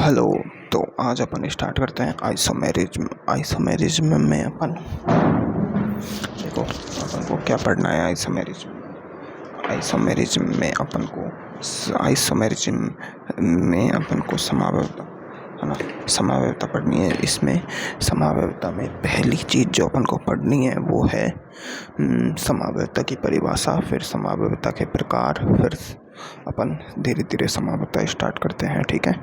Hello. तो आज अपन start करते हैं आइसोमेरिज्म में अपन देखो अपन को क्या पढ़ना है। आइसोमेरिज्म में अपन को समावयवता है ना, समावयवता पढ़नी है। इसमें समावयवता में पहली चीज़ जो अपन को पढ़नी है वो है समावयवता की परिभाषा, फिर समावयवता के प्रकार, फिर अपन धीरे धीरे समावयवता स्टार्ट करते हैं। ठीक है।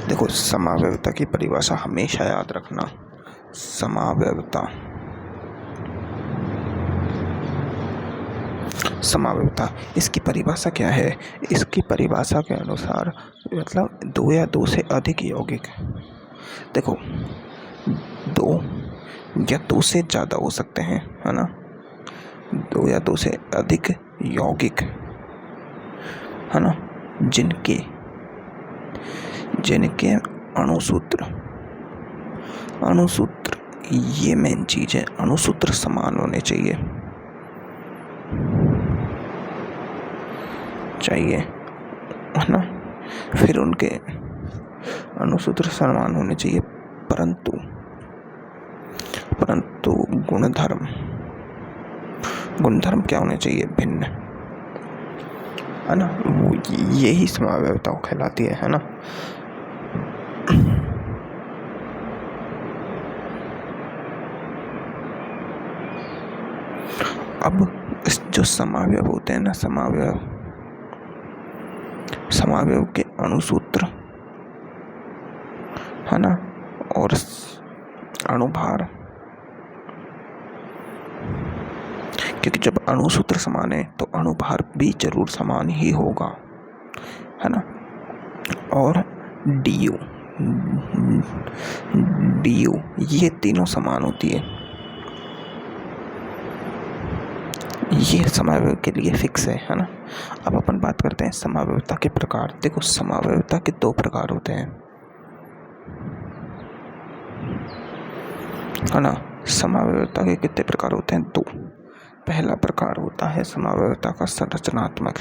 देखो, समावयवता की परिभाषा हमेशा याद रखना। समावयवता इसकी परिभाषा क्या है? इसकी परिभाषा के अनुसार मतलब दो या दो से अधिक यौगिक, देखो दो या दो से ज़्यादा हो सकते हैं, है ना। दो या दो से अधिक यौगिक, है ना, जिनके अणुसूत्र ये मेन चीज़ है, अणुसूत्र समान होने चाहिए, है ना। फिर उनके अणुसूत्र समान होने चाहिए, परंतु गुणधर्म क्या होने चाहिए? भिन्न, है ना। वो यही समावयवता कहलाती है ना। अब जो समावयव होते हैं ना, समावयव के अणुसूत्र, है ना, और अणुभार, क्योंकि जब अणुसूत्र समान है तो अणुभार भी जरूर समान ही होगा, है ना। और डीयू ये तीनों समान होती है। ये समावयव के लिए फिक्स है ना। अब अपन बात करते हैं समावयवता के प्रकार। देखो, समावयवता के दो प्रकार होते हैं, है ना। समावयवता के कितने प्रकार होते हैं? दो। पहला प्रकार होता है समावयवता का संरचनात्मक,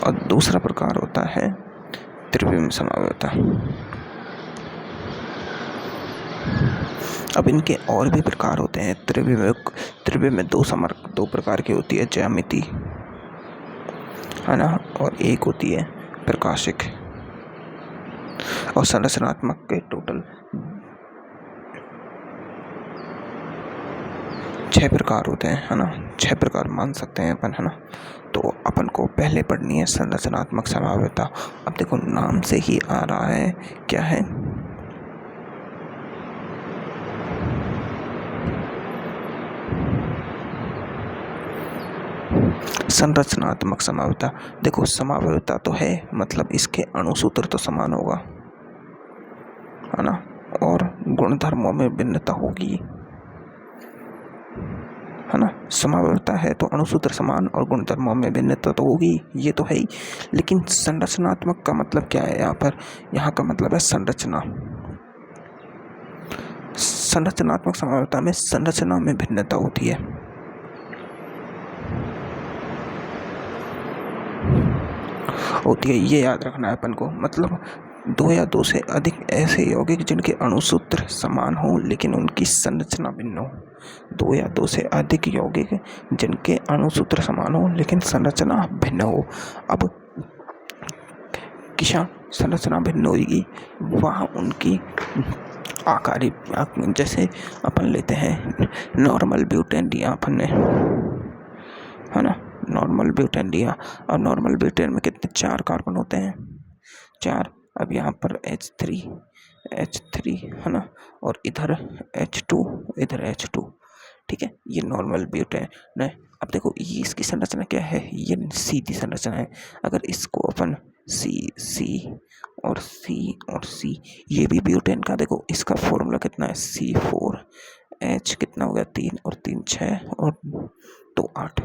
और दूसरा प्रकार होता है त्रिविम समावयवता। अब इनके और भी प्रकार होते हैं। त्रिविम में दो प्रकार की होती है, ज्यामिति, है ना, और एक होती है प्रकाशिक। और संरचनात्मक के टोटल 6 प्रकार होते हैं, है ना। 6 प्रकार मान सकते हैं अपन, है ना। तो अपन को पहले पढ़नी है संरचनात्मक समावयवता। अब देखो, नाम से ही आ रहा है, क्या है? संरचनात्मक समावयवता। देखो, समावयवता तो है, मतलब इसके अणुसूत्र तो समान होगा, है ना, और गुणधर्मों में भिन्नता होगी, है ना। समावयवता है तो अणुसूत्र समान और गुणधर्मों में भिन्नता तो होगी, ये तो है ही। लेकिन संरचनात्मक का मतलब क्या है यहाँ का मतलब है संरचना। संरचनात्मक समावयवता में संरचना में भिन्नता होती है, ये याद रखना है अपन को। मतलब दो या दो से अधिक ऐसे यौगिक जिनके अणुसूत्र समान हो लेकिन उनकी संरचना भिन्न हो। दो या दो से अधिक यौगिक जिनके अणुसूत्र समान हो लेकिन संरचना भिन्न हो। अब किसा संरचना भिन्न होगी, वहाँ उनकी आकारी, जैसे अपन लेते हैं नॉर्मल ब्यूटेन लिया अपन ने, है ना। नॉर्मल ब्यूटेन लिया, और नॉर्मल ब्यूटेन में कितने? 4 कार्बन होते हैं, 4। अब यहाँ पर H3, है ना, और इधर H2, इधर H2। ठीक है, ये नॉर्मल ब्यूटेन है। अब देखो, ये इसकी संरचना क्या है? ये सीधी संरचना है। अगर इसको अपन C और C, ये भी ब्यूटेन का, देखो इसका फॉर्मूला कितना है? C4H, कितना हो गया? 3 और 3 6 और 2 8।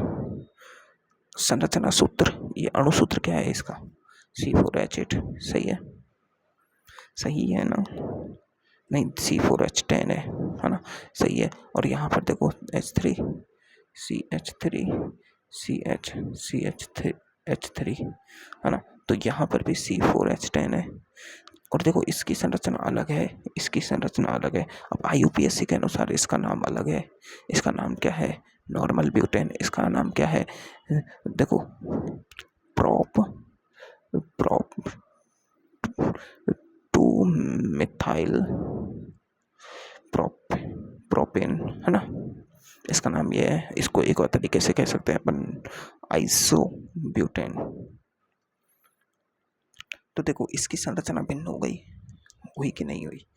संरचना सूत्र, ये अणुसूत्र क्या है इसका? C4H8। सही है ना। नहीं, C4H10 है ना, सही है। और यहाँ पर देखो H3, CH3, H3 है ना, तो यहाँ पर भी C4H10 है। और देखो इसकी संरचना अलग है, इसकी संरचना अलग है। अब IUPAC के अनुसार इसका नाम अलग है। इसका नाम क्या है? Normal butane. इसका नाम क्या है? देखो, prop prop two methyl prop propane है ना, इसका नाम ये है। इसको एक और तरीके से कह सकते हैं अपन, आइसो ब्यूटेन। तो देखो इसकी संरचना भिन्न हो गई, हुई कि नहीं हुई?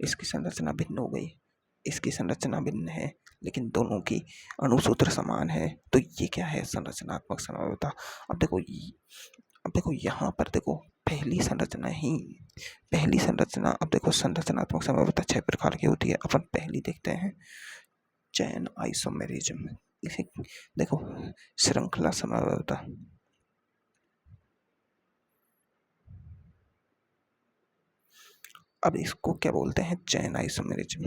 इसकी संरचना भिन्न हो गई, इसकी संरचना भिन्न है, लेकिन दोनों की अणुसूत्र समान है। तो ये क्या है? संरचनात्मक समन्वयता। अब देखो यहाँ पर देखो, पहली संरचना। अब देखो संरचनात्मक समन्वयता 6 प्रकार की होती है। अपन पहली देखते हैं, चैन आइसोमेरिज्म। इसे देखो, श्रृंखला समन्वयता। अब इसको क्या बोलते हैं? चैन आइसोमेरिज्म,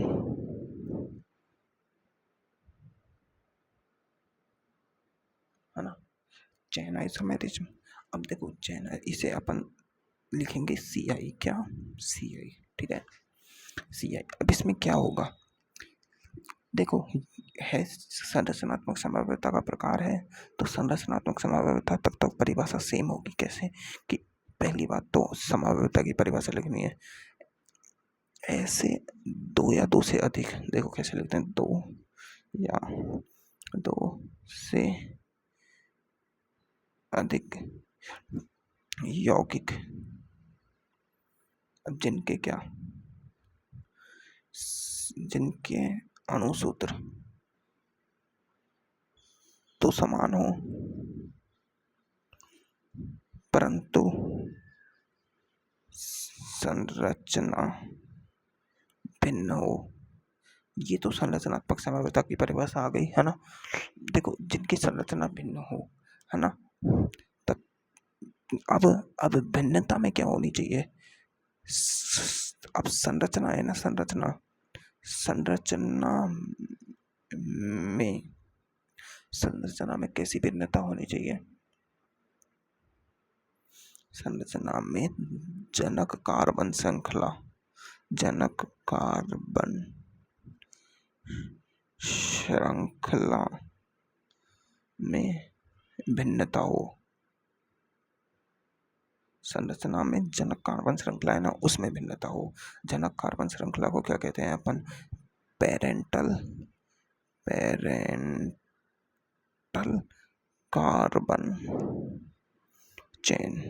है ना, चैन आइसोमेरिज्म। अब देखो चैन, इसे अपन लिखेंगे CI। क्या? CI, ठीक है, CI। अब इसमें क्या होगा? देखो, है संरचनात्मक समन्वयता का प्रकार है, तो संरचनात्मक समन्वयता तब तक परिभाषा सेम होगी। कैसे? कि पहली बात तो समन्वयता की परिभाषा लिखनी है ऐसे, दो या दो से अधिक। देखो कैसे लिखते हैं, दो या दो से अधिक यौगिक, जिनके क्या, जिनके अणुसूत्र तो समान हो, परंतु संरचना भिन्न हो। ये तो संरचनात्मक समन्वयता की परिभाषा आ गई, है ना। देखो, जिनकी संरचना भिन्न हो, है ना, तब अब भिन्नता में क्या होनी चाहिए? अब संरचना है ना, संरचना में संरचना में कैसी भिन्नता होनी चाहिए? संरचना में जनक कार्बन श्रृंखला, जनक कार्बन श्रृंखला में भिन्नता हो। संरचना में जनक कार्बन श्रृंखला है ना, उसमें भिन्नता हो। जनक कार्बन श्रृंखला को क्या कहते हैं अपन? Parental carbon chain.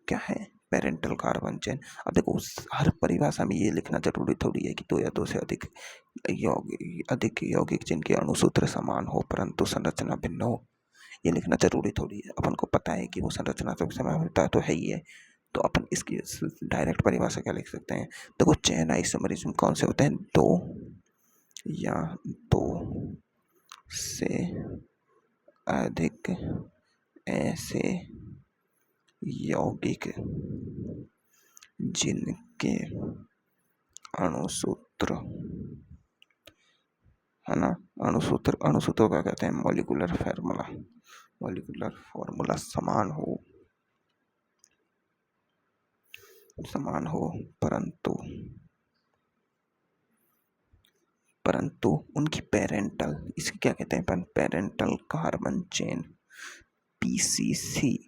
क्या है? Parental carbon chain. अब देखो, हर परिभाषा में ये लिखना जरूरी थोड़ी है कि दो या दो से अधिक यौगिक जिनके अणुसूत्र समान हो परंतु संरचना भिन्न हो। ये लिखना जरूरी थोड़ी है, अपन को पता है कि वो संरचना तो समान होता तो है ही है। तो अपन इसकी डायरेक्ट परिभाषा क्या लिख सकते हैं? देखो, चैन आइसोमेरिज्म कौन से होते हैं? दो या दो से अधिक ऐसे यौगिक जिनके अणुसूत्र, है ना, अणुसूत्र क्या कहते हैं? मॉलिक्यूलर फॉर्मूला समान हो परंतु उनकी पेरेंटल, इसकी क्या कहते हैं अपन? Parental carbon chain, PCC.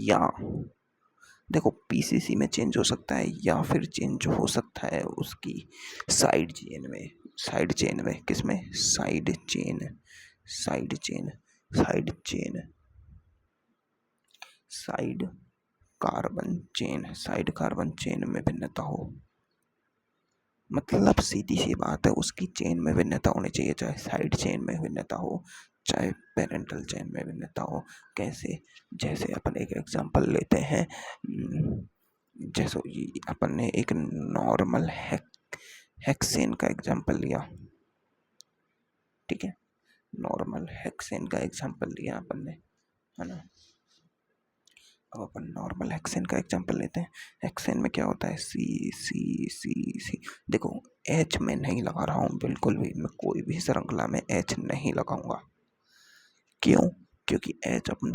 या देखो, पीसीसी में चेंज हो सकता है या फिर चेंज हो सकता है उसकी साइड चेन में। किसमें? साइड कार्बन चेन में भिन्नता हो। मतलब सीधी सी बात है, उसकी चेन में भिन्नता होनी चाहिए, चाहे साइड चेन में भिन्नता हो, चाहे पेरेंटल चेन में भिन्नता हो। कैसे? जैसे अपन एक एग्जांपल लेते हैं, जैसे अपन ने एक नॉर्मल हेक्सेन का एग्जांपल लिया, ठीक है, नॉर्मल हेक्सेन का एग्जांपल लिया अपन ने, है ना। अब अपन नॉर्मल हेक्सेन का एग्जांपल लेते हैं। हेक्सेन में क्या होता है, सी सी सी सी। देखो एच में नहीं लगा रहा हूँ बिल्कुल भी, मैं कोई भी श्रृंखला में एच नहीं लगाऊंगा। क्यों? क्योंकि एच अपन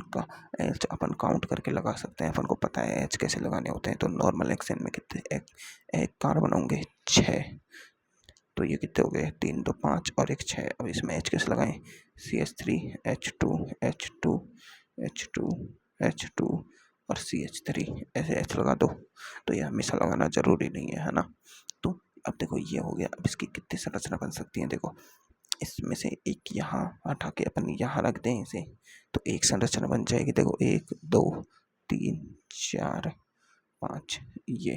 काउंट करके लगा सकते हैं, अपन को पता है एच कैसे लगाने होते हैं। तो नॉर्मल हेक्सेन में कितने एक कार्बन होंगे 6, तो ये कितने हो गए 3 2 5 और एक 6। अब इसमें एच कैसे लगाएं, CH3 H2 H2 H2 H2 और CH3, ऐसे एच लगा दो। तो ये हमेशा लगाना जरूरी नहीं है ना। तो अब देखो ये हो गया। अब इसकी कितनी संरचना बन सकती है, देखो इसमें से एक यहाँ हटा के अपन यहाँ रख दें इसे, तो एक संरचना बन जाएगी। देखो 1 2 3 4 5 ये,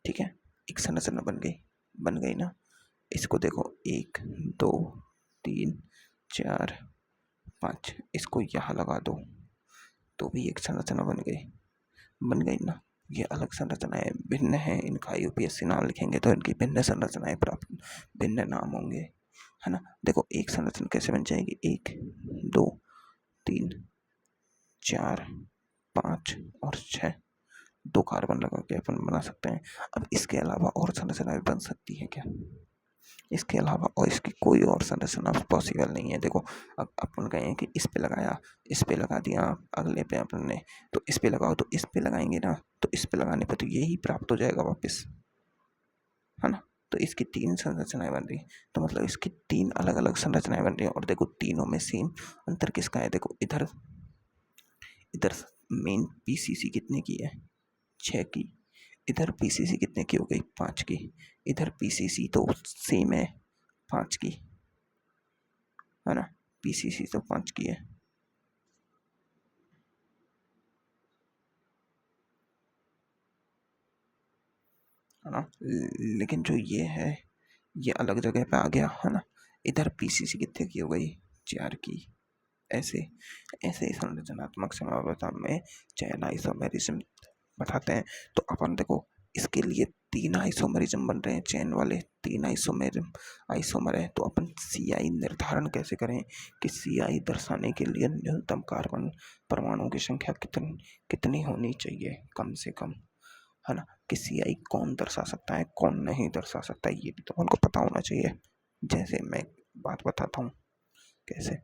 ठीक है, एक संरचना बन गई ना। इसको देखो 1 2 3 4 5, इसको यहाँ लगा दो तो भी एक संरचना बन गई ना। ये अलग संरचनाएं भिन्न हैं, इनका UPSC नाम लिखेंगे तो इनकी भिन्न संरचनाएं प्राप्त, भिन्न नाम होंगे, है ना। देखो एक संरचना कैसे बन जाएगी, 1 2 3 4 5 और 6, 2 कार्बन लगा के अपन बना सकते हैं। अब इसके अलावा और संरचनाएं बन सकती है क्या, इसके अलावा और इसकी कोई और संरचना पॉसिबल नहीं है। देखो अब अपन कहें कि इस पे लगाया, इस पे लगा दिया, अगले पे अपन ने, तो इस पे लगाओ, तो इस पे लगाएंगे ना, तो इस पे लगाने पे तो यही प्राप्त हो जाएगा वापस, है ना। तो इसकी 3 संरचनाएं बन रही, तो मतलब इसकी 3 अलग अलग संरचनाएं बन रही है। और देखो तीनों में सेम अंतर किसका है, देखो इधर इधर मेन PCC कितने की है, 6 की, इधर PCC कितने की हो गई, 5 की, इधर PCC तो सेम है 5 की, है ना। PCC तो 5 की है ना। लेकिन जो ये है ये अलग जगह पे आ गया, है ना। इधर PCC कितने की हो गई, 4 की। ऐसे ऐसे ही संरचनात्मक समानता में चैन आइसोमेरिज्म बताते हैं। तो अपन देखो इसके लिए 3 आइसोमेरिज्म बन रहे हैं, चैन वाले 3 आइसोमर है। तो अपन CI निर्धारण कैसे करें कि CI दर्शाने के लिए न्यूनतम कार्बन परमाणु की संख्या कितनी होनी चाहिए, कम से कम, है ना। कि CI कौन दर्शा सकता है कौन नहीं दर्शा सकता है, ये भी तो उनको पता होना चाहिए। जैसे मैं बात बताता हूँ कैसे,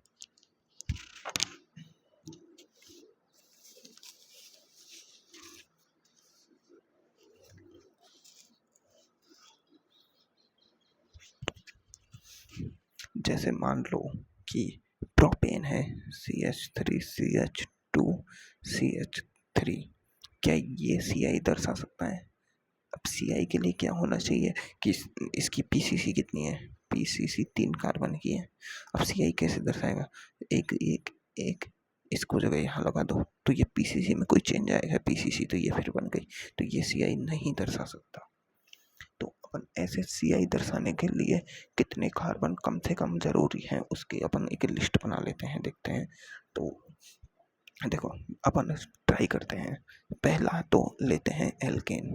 जैसे मान लो कि प्रोपेन है, CH3CH2CH3, क्या ये CI दर्शा सकता है। अब CI के लिए क्या होना चाहिए कि इसकी PCC कितनी है, PCC 3 कार्बन की है। अब CI कैसे दर्शाएगा, एक एक एक, इसको जगह यहाँ लगा दो तो ये PCC में कोई चेंज आएगा, PCC तो ये फिर बन गई, तो ये CI नहीं दर्शा सकता। तो अपन ऐसे CI दर्शाने के लिए कितने कार्बन कम से कम जरूरी हैं उसकी अपन एक लिस्ट बना लेते हैं, देखते हैं। तो देखो अपन ट्राई करते हैं। पहला तो लेते हैं एल्केन।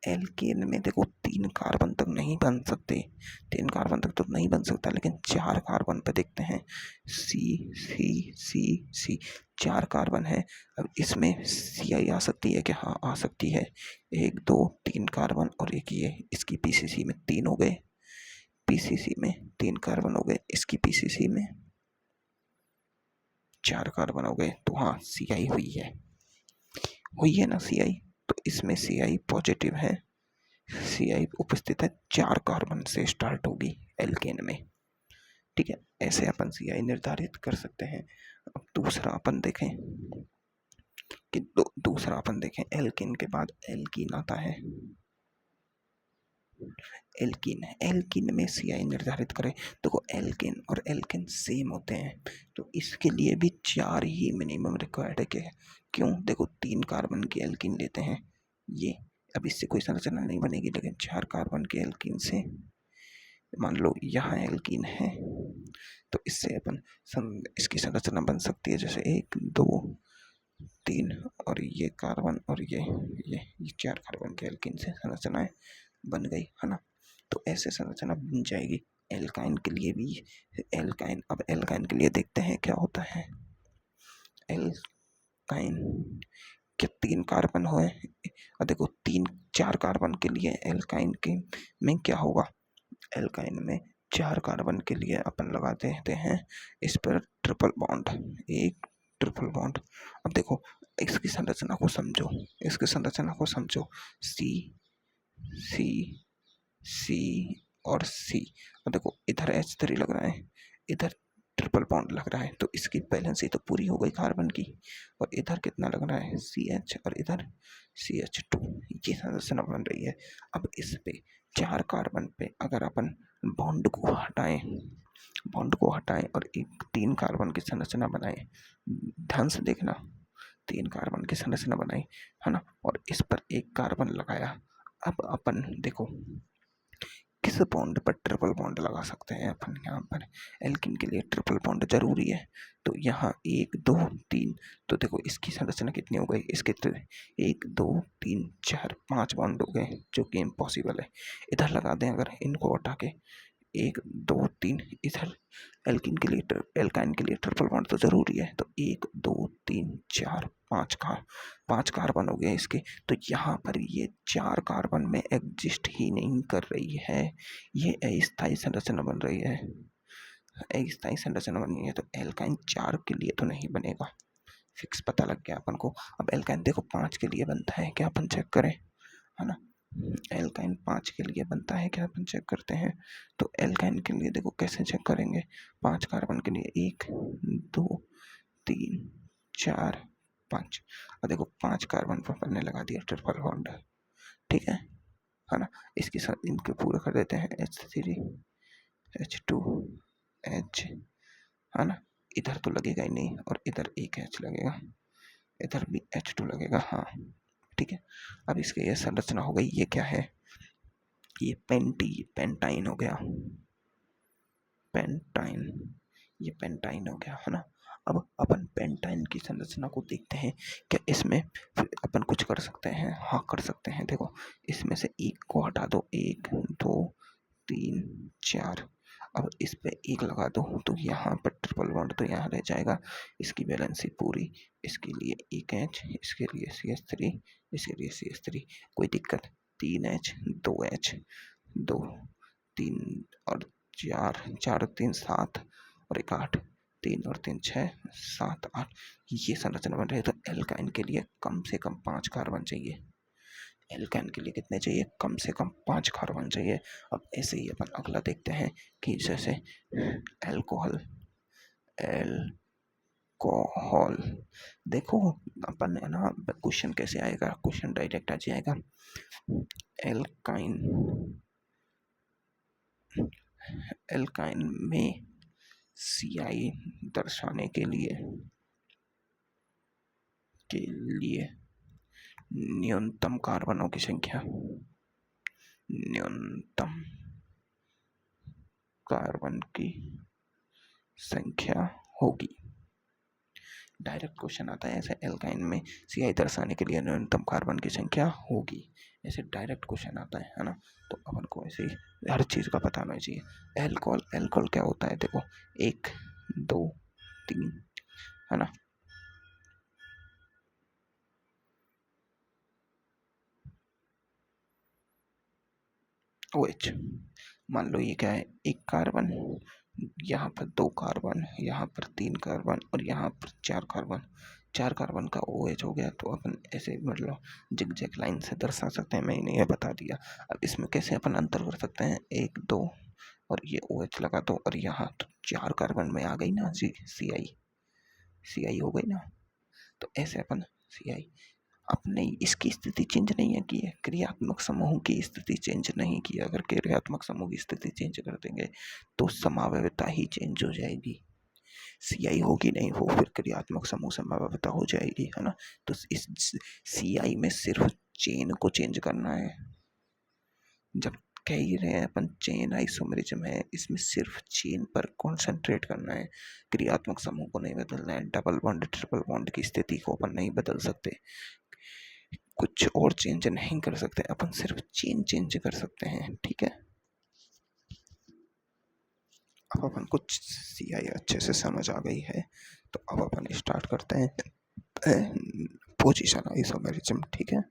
एल्केन में देखो 3 कार्बन तक नहीं बन सकते, 3 कार्बन तक तो नहीं बन सकता, लेकिन 4 कार्बन पे देखते हैं, सी सी सी सी, 4 कार्बन है। अब इसमें CI आ सकती है क्या, हाँ आ सकती है। 1 2 3 कार्बन और एक ये, इसकी PCC में 3 हो गए, PCC में 3 कार्बन हो गए, इसकी PCC में 4 कार्बन हो गए। तो हाँ CI हुई है ना CI। तो इसमें CI पॉजिटिव है, CI उपस्थित है, 4 कार्बन से स्टार्ट होगी एल्केन में, ठीक है। ऐसे अपन CI निर्धारित कर सकते हैं। अब दूसरा अपन देखें कि दूसरा अपन देखें, एल्केन के बाद एल्कीन आता है। एल्कीन में CI निर्धारित करें, देखो एल्केन और एल्केन सेम होते हैं, तो इसके लिए भी 4 ही मिनिमम रिक्वायर्ड है। क्यों, देखो 3 कार्बन की एल्कीन लेते हैं ये, अब इससे कोई संरचना नहीं बनेगी, लेकिन 4 कार्बन के एल्कीन से, मान लो यहाँ एल्कीन है तो इससे अपन इसकी संरचना बन सकती है, जैसे 1 2 3 और ये कार्बन और ये 4 कार्बन के एल्कीन से संरचनाएं बन गई, है ना। तो ऐसे संरचना बन जाएगी। एल्काइन के लिए भी एल्काइन, अब एल्काइन के लिए देखते हैं क्या होता है। एल्काइन के 3 कार्बन हुए और देखो 4 कार्बन के लिए एल्काइन के में क्या होगा। एल्काइन में 4 कार्बन के लिए अपन लगा देते हैं इस पर ट्रिपल बॉन्ड, एक ट्रिपल बॉन्ड। अब देखो इसकी संरचना को समझो, इसकी संरचना को समझो, सी सी सी और सी। और देखो इधर H3 लग रहा है, इधर ट्रिपल बॉन्ड लग रहा है, तो इसकी बैलेंसी तो पूरी हो गई कार्बन की। और इधर कितना लग रहा है CH और इधर CH2, ये संरचना बन रही है। अब इस पे 4 कार्बन पे अगर अपन बॉन्ड को हटाएं, बॉन्ड को हटाएं और एक 3 कार्बन की संरचना बनाएं, ध्यान से देखना, 3 कार्बन की संरचना बनाई है ना, और इस पर एक कार्बन लगाया। अब अपन देखो किस बॉन्ड पर ट्रिपल बॉन्ड लगा सकते हैं अपन, यहाँ पर एल्किन के लिए ट्रिपल बॉन्ड जरूरी है। तो यहाँ 1 2 3, तो देखो इसकी संरचना कितनी हो गई, इसके 1 2 3 4 5 बॉन्ड हो गए, जो कि इम्पॉसिबल है। इधर लगा दें अगर इनको हटा के 1 2 3, इधर एल्किन के लिए एल्काइन के लिए ट्रिपल बॉन्ड तो जरूरी है। तो 1 2 3 4 5 कार्बन हो गए इसके। तो यहाँ पर ये 4 कार्बन में एग्जिस्ट ही नहीं कर रही है, ये अस्थायी संरचना बन रही है, अस्थायी संरचना बनी है। तो एल्काइन 4 के लिए तो नहीं बनेगा, फिक्स पता लग गया अपन को। अब एल्काइन देखो 5 के लिए बनता है क्या, अपन चेक करें, है ना। एल्काइन 5 के लिए बनता है क्या, अपन चेक करते हैं। तो एल्काइन के लिए देखो कैसे चेक करेंगे, 5 कार्बन के लिए 1 2 3 4 5, और देखो 5 कार्बन पर अपन ने लगा दिया ट्रिपल बॉन्ड, ठीक है ना। इसके साथ इनको पूरा कर देते हैं, H3 H2 H, है ना। इधर तो लगेगा ही नहीं, और इधर एक H लगेगा, इधर भी H2 लगेगा, हाँ ठीक है। अब इसके ये संरचना हो गई, ये क्या है, ये पेंटाइन हो गया, पेंटाइन, ये पेंटाइन हो गया, है ना। अब अपन पेंटाइन की संरचना को देखते हैं, क्या इसमें अपन कुछ कर सकते हैं, हाँ कर सकते हैं। देखो इसमें से एक को हटा दो, 1 2 3 4, अब इस पे एक लगा दो, तो यहाँ पर ट्रिपल बॉन्ड तो यहाँ रह जाएगा, इसकी बैलेंसी पूरी। इसके लिए एक H, इसके लिए CH3, इसके लिए CH3, कोई दिक्कत। 3H 2H 2 3 और 4 4 और 3 7 और 1 8, 3 और 3 6 7 8, ये संरचना बन रही है। तो एल्काइन के लिए कम से कम 5 कार्बन चाहिए, एल्काइन के लिए कितने चाहिए, कम से कम 5 कार्बन चाहिए। अब ऐसे ही अपन अगला देखते हैं कि जैसे एल्कोहल, एल्कोहल, देखो अपन है ना, क्वेश्चन कैसे आएगा, क्वेश्चन डायरेक्ट आ जाएगा। एल्काइन, एल्काइन में CI दर्शाने के लिए न्यूनतम कार्बनों की संख्या, न्यूनतम कार्बन की संख्या होगी। डायरेक्ट क्वेश्चन आता है ऐसे, एल्काइन में CI दर्शाने के लिए न्यूनतम कार्बन की संख्या होगी, ऐसे डायरेक्ट क्वेश्चन आता है ना। तो अपन को ऐसे ही हर चीज़ का पता होना चाहिए। एल्कोहल, एल्कोहल क्या होता है, देखो 1 2 3, है ना। OH, मान लो ये क्या है, एक कार्बन, यहाँ पर 2 कार्बन, यहाँ पर 3 कार्बन और यहाँ पर 4 कार्बन, 4 कार्बन का OH हो गया। तो अपन ऐसे मतलब जिग-जैग लाइन से दर्शा सकते हैं, मैंने ये बता दिया। अब इसमें कैसे अपन अंतर कर सकते हैं, 1 2 और ये OH लगा दो, और यहाँ तो 4 कार्बन में आ गई ना जी, CI हो गई ना। तो ऐसे अपन CI, आपने इसकी स्थिति चेंज नहीं की है, क्रियात्मक समूह की स्थिति चेंज नहीं की है। अगर क्रियात्मक समूह की स्थिति चेंज कर देंगे तो समावयवता ही चेंज हो जाएगी, CI होगी नहीं, वो फिर क्रियात्मक समूह समावयवता हो जाएगी, है ना। तो इस CI में सिर्फ चेन को चेंज करना है। जब कह ही रहे हैं अपन चेन आइसोमेरिज्म है, इसमें सिर्फ चेन पर कॉन्सेंट्रेट करना है, क्रियात्मक समूह को नहीं बदलना है। डबल बॉन्ड ट्रिपल बॉन्ड की स्थिति को अपन नहीं बदल सकते, कुछ और चेंज नहीं कर सकते, अपन सिर्फ चेन चेंज कर सकते हैं, ठीक है। अब अपन कुछ CI अच्छे से समझ आ गई है, तो अब अपन स्टार्ट करते हैं पोजीशन आइसोमेरिज्म। ठीक है,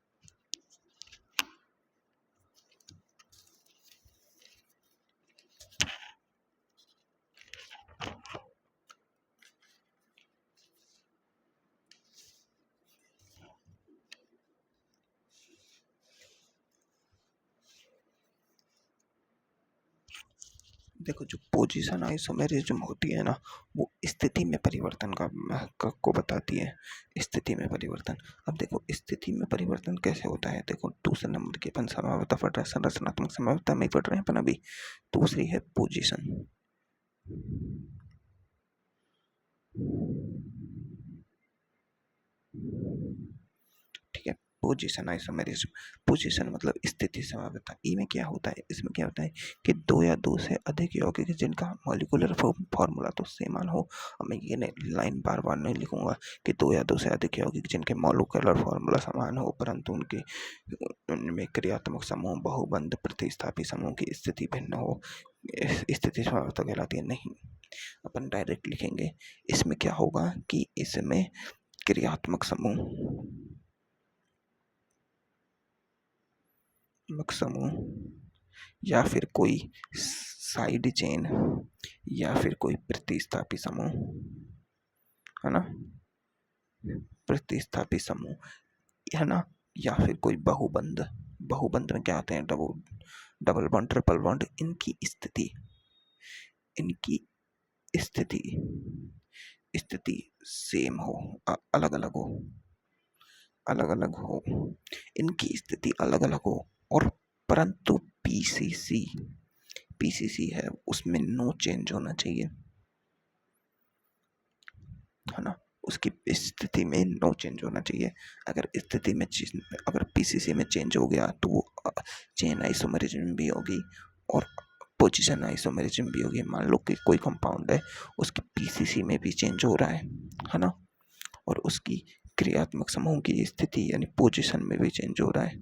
देखो जो पोजीशन आइसोमेरिज्म होती है ना, वो स्थिति में परिवर्तन को बताती है। स्थिति में परिवर्तन, अब देखो स्थिति में परिवर्तन कैसे होता है। देखो दूसरे नंबर की अपन समावता पढ़ रहे हैं, संरचनात्मक समावता में पढ़ रहे हैं अपन अभी। दूसरी है पोजीशन। ठीक है, पोजीशन आइसोमेरिज्म। पोजीशन मतलब स्थिति समावता। ई में क्या होता है, इसमें क्या होता है कि दो या दो से अधिक यौगिक जिनका मॉलिक्यूलर फॉर्मूला तो समान हो। अब मैं ये लाइन बार बार नहीं लिखूंगा कि दो या दो से अधिक यौगिक जिनके मॉलिक्यूलर फॉर्मूला समान हो, परंतु उनके उनमें क्रियात्मक समूह, बहुबंध, प्रतिस्थापी समूह की स्थिति भिन्न हो, स्थिति समावता कहलाती है। नहीं, अपन डायरेक्ट लिखेंगे। इसमें क्या होगा कि इसमें क्रियात्मक समूह या फिर कोई साइड चेन या फिर कोई प्रतिस्थापी समूह, है ना, प्रतिस्थापी समूह, है ना, या फिर कोई बहुबंध। बहुबंध में क्या आते हैं, डबल बॉन्ड, ट्रिपल बॉन्ड। इनकी स्थिति स्थिति सेम हो, अलग अलग हो, अलग अलग हो, इनकी स्थिति अलग अलग हो, और परंतु पीसीसी है उसमें नो चेंज होना चाहिए, है ना, उसकी स्थिति में नो चेंज होना चाहिए। अगर स्थिति में अगर पीसीसी में चेंज हो गया तो वो चेन आइसोमेरिज्म भी होगी और पोजीशन आइसोमेरिज्म भी होगी। मान लो कि कोई कंपाउंड है, उसकी पीसीसी में भी चेंज हो रहा है ना, और उसकी क्रियात्मक समूह की स्थिति यानी पोजीशन में भी चेंज हो रहा है,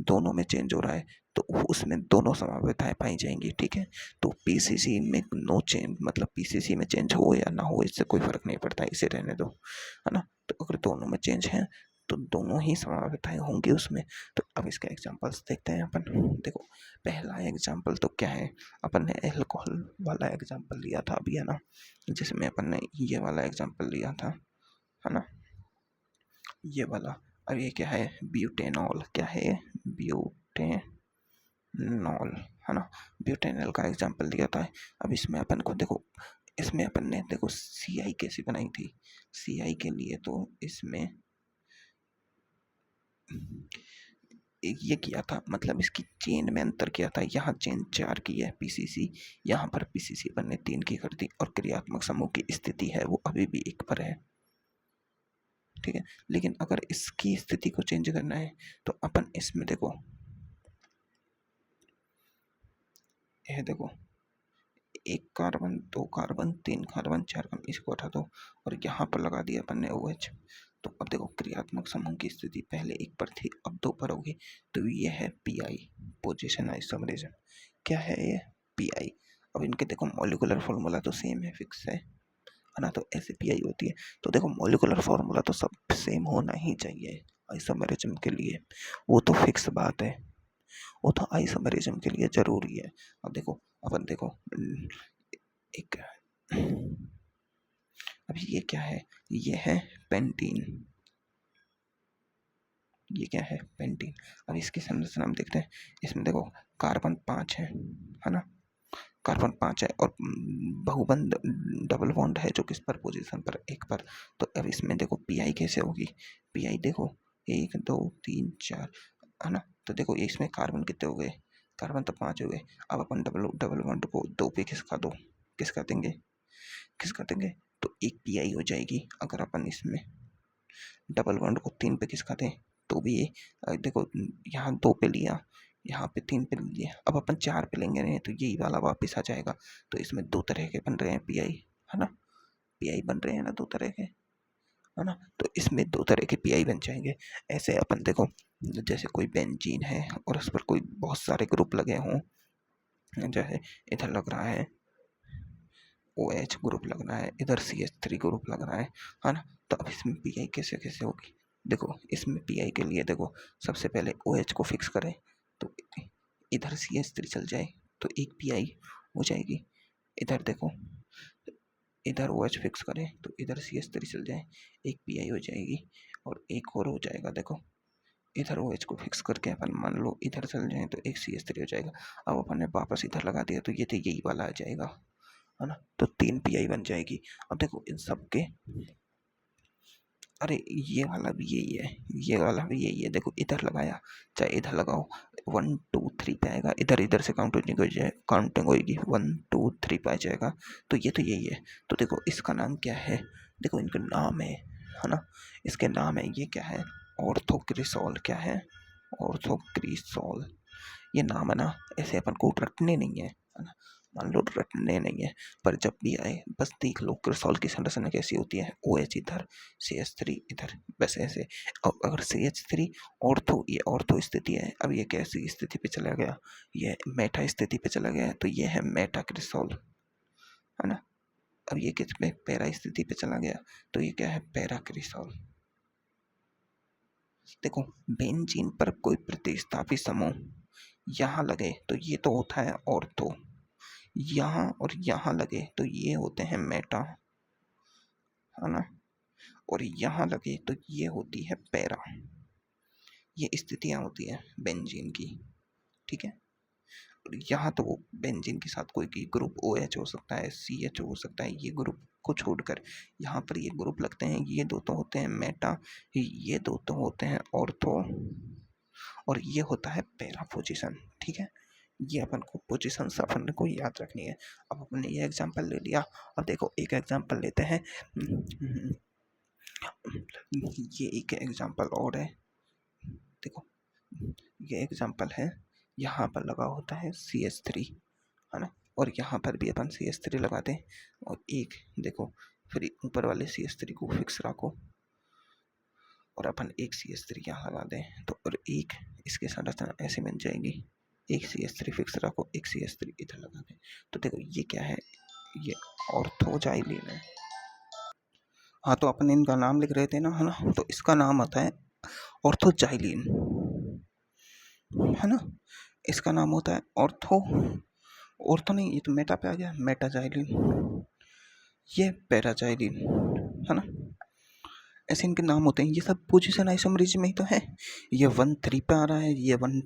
दोनों में चेंज हो रहा है, तो उसमें दोनों संभाव्यताएं पाई जाएंगी। ठीक है, तो पीसीसी में नो चेंज मतलब पीसीसी में चेंज हो या ना हो, इससे कोई फर्क नहीं पड़ता, इसे रहने दो, है ना। तो अगर दोनों में चेंज है तो दोनों ही संभाव्यताएं होंगी उसमें। तो अब इसका एग्जांपल्स देखते हैं अपन। देखो पहला एग्जांपल तो क्या है, अपन ने एल्कोहल वाला एग्जांपल लिया था अभी, है ना, जिसमें अपन ने ये वाला एग्जांपल लिया था, है ना, ये वाला। अब ये क्या है, ब्यूटेनॉल। क्या है, ब्यूटेनॉल, है ना, ब्यूटेनॉल का एग्जांपल दिया था। अब इसमें अपन को देखो, इसमें अपन ने देखो CI कैसी बनाई थी। CI के लिए तो इसमें ये किया था, मतलब इसकी चेन में अंतर किया था। यहाँ चेन 4 की है पीसीसी, यहाँ पर पीसीसी अपन ने 3 की कर दी, और क्रियात्मक समूह की स्थिति है वो अभी भी 1 पर है। ठीक है, लेकिन अगर इसकी स्थिति को चेंज करना है तो अपन इसमें देखो, यह देखो, 1 कार्बन, 2 कार्बन, 3 कार्बन, 4 कार्बन, इसको हटा दो और यहाँ पर लगा दिया अपन ने OH। तो अब देखो क्रियात्मक समूह की स्थिति पहले 1 पर थी, अब 2 पर होगी। तो ये है PI, पोजीशन आइसोमेरिज्म। क्या है ये, PI। अब इनके देखो मॉलिक्यूलर फॉर्मूला तो सेम है, फिक्स है ना, तो ऐसे PI होती है। तो देखो मॉलिक्यूलर फॉर्मूला तो सब सेम होना ही चाहिए आइसोमेरिज्म के लिए, वो तो फिक्स बात है, वो तो आइसोमेरिज्म के लिए जरूरी है। अब देखो, अपन देखो एक, अभी ये क्या है, ये है पेंटीन, ये क्या है, पेंटीन। अब इसकी संरचना हम देखते हैं। इसमें देखो कार्बन 5 है ना, कार्बन 5 है, और बहुबंध डबल बॉन्ड है जो किस पर, पोजीशन पर, 1 पर। तो अब इसमें देखो PI कैसे होगी, PI देखो 1 2 3 4, है ना। तो देखो इसमें कार्बन कितने हो गए, कार्बन तो 5 हो गए। अब अपन डबल बॉन्ड को 2 पे किसका देंगे, तो एक PI हो जाएगी। अगर अपन इसमें डबल बॉन्ड को 3 पे खिसका दें तो भी ये देखो, यहाँ 2 पे लिया, यहाँ पे 3 पे लिया, अब अपन 4 पे लेंगे नहीं तो यही वाला वापस आ जाएगा। तो इसमें 2 तरह के बन रहे हैं PI, है ना, PI बन रहे हैं ना 2 तरह के, है ना। तो इसमें 2 तरह के PI बन जाएंगे। ऐसे अपन देखो, जैसे कोई बेंजीन है और उस पर कोई बहुत सारे ग्रुप लगे हों, जैसे इधर लग रहा है OH ग्रुप लगना है, इधर CH3 ग्रुप लगना है ना। तो अब इसमें PI कैसे कैसे होगी, देखो इसमें PI के लिए देखो सबसे पहले OH को फिक्स करें तो इधर CH3 चल जाए तो एक PI हो जाएगी। इधर देखो इधर OH फिक्स करें तो इधर CH3 चल जाए, एक PI हो जाएगी और एक और हो जाएगा। देखो इधर OH को फिक्स करके अपन मान लो इधर चल जाए तो एक CH3 हो जाएगा। अब अपन ने वापस इधर लगा दिया तो ये तो यही वाला आ जाएगा, है ना। तो 3 PI बन जाएगी। अब देखो इन सब के, अरे ये वाला भी यही है, ये वाला भी यही है। देखो इधर लगाया चाहे इधर लगाओ 1 2 3 पे आएगा, इधर इधर से काउंटिंग हो जाए, काउंटिंग होगी 1 2 3 पे आ जाएगा। तो ये तो यही है। तो देखो इसका नाम क्या है, देखो इनका नाम है ना, इसके नाम है, ये क्या है, ऑर्थोक्रिसॉल। क्या है, ऑर्थोक्रिसॉल। ये नाम है ना, ऐसे अपन को रटने नहीं है ना, मान लो रटने नहीं है, पर जब भी आए बस देख लो क्रिसॉल की संरचना कैसी होती है। OH इधर, CH3 इधर, बस ऐसे। और अगर CH3 ऑर्थो, ये ऑर्थो स्थिति है, अब ये कैसी स्थिति पे चला गया, ये मेटा स्थिति पे चला गया, तो ये है मेटा क्रिसॉल, है ना। अब ये किस पे, पैरा स्थिति पे चला गया, तो ये क्या है, पैरा क्रिसॉल। देखो बेंजीन पर कोई प्रतिस्थापी समूह यहाँ लगे तो ये तो होता है ऑर्थो, यहाँ और यहाँ लगे तो ये होते हैं मेटा, है ना। और यहाँ लगे तो ये होती है पैरा। ये स्थितियाँ होती है बेंजीन की, ठीक है। और यहाँ तो वो बेंजीन के साथ कोई की ग्रुप OH हो सकता है, CH हो सकता है, ये ग्रुप को छोड़कर यहाँ पर ये ग्रुप लगते हैं। ये दो तो होते हैं मेटा, ये दो तो होते हैं ऑर्थो, और ये होता है पैरा पोजीशन, ठीक है। ये अपन को पोजीशन अपन को याद रखनी है। अब अपन ने ये एग्जांपल ले लिया। अब देखो एक एग्जांपल लेते हैं, ये एक एग्जांपल और है। देखो ये एग्जांपल है, यहाँ पर लगा होता है CH3, है ना, और यहाँ पर भी अपन CH3 लगा दें, और एक देखो फिर ऊपर वाले CH3 को फिक्स रखो और अपन एक CH3 यहाँ लगा दें, तो और एक इसके संरचना ऐसे बन जाएगी। एक CH3 फिक्स रखो, एक CH3 इधर लगा दें, तो देखो ये क्या है, ये ऑर्थोजाइलिन है। हाँ तो अपन इनका नाम लिख रहे थे ना, है ना, तो इसका नाम आता है ऑर्थोजाइलिन, है ना। इसका नाम होता है ऑर्थो नहीं, ये तो मेटा पे आ गया, मेटाजाइलिन। ये पैराजाइलिन, है ना। ऐसे इनके नाम होते हैं। ये सब पोजीशन आइसोमरिज्म में ही तो है। ये 1 3 पे आ रहा है, ये 1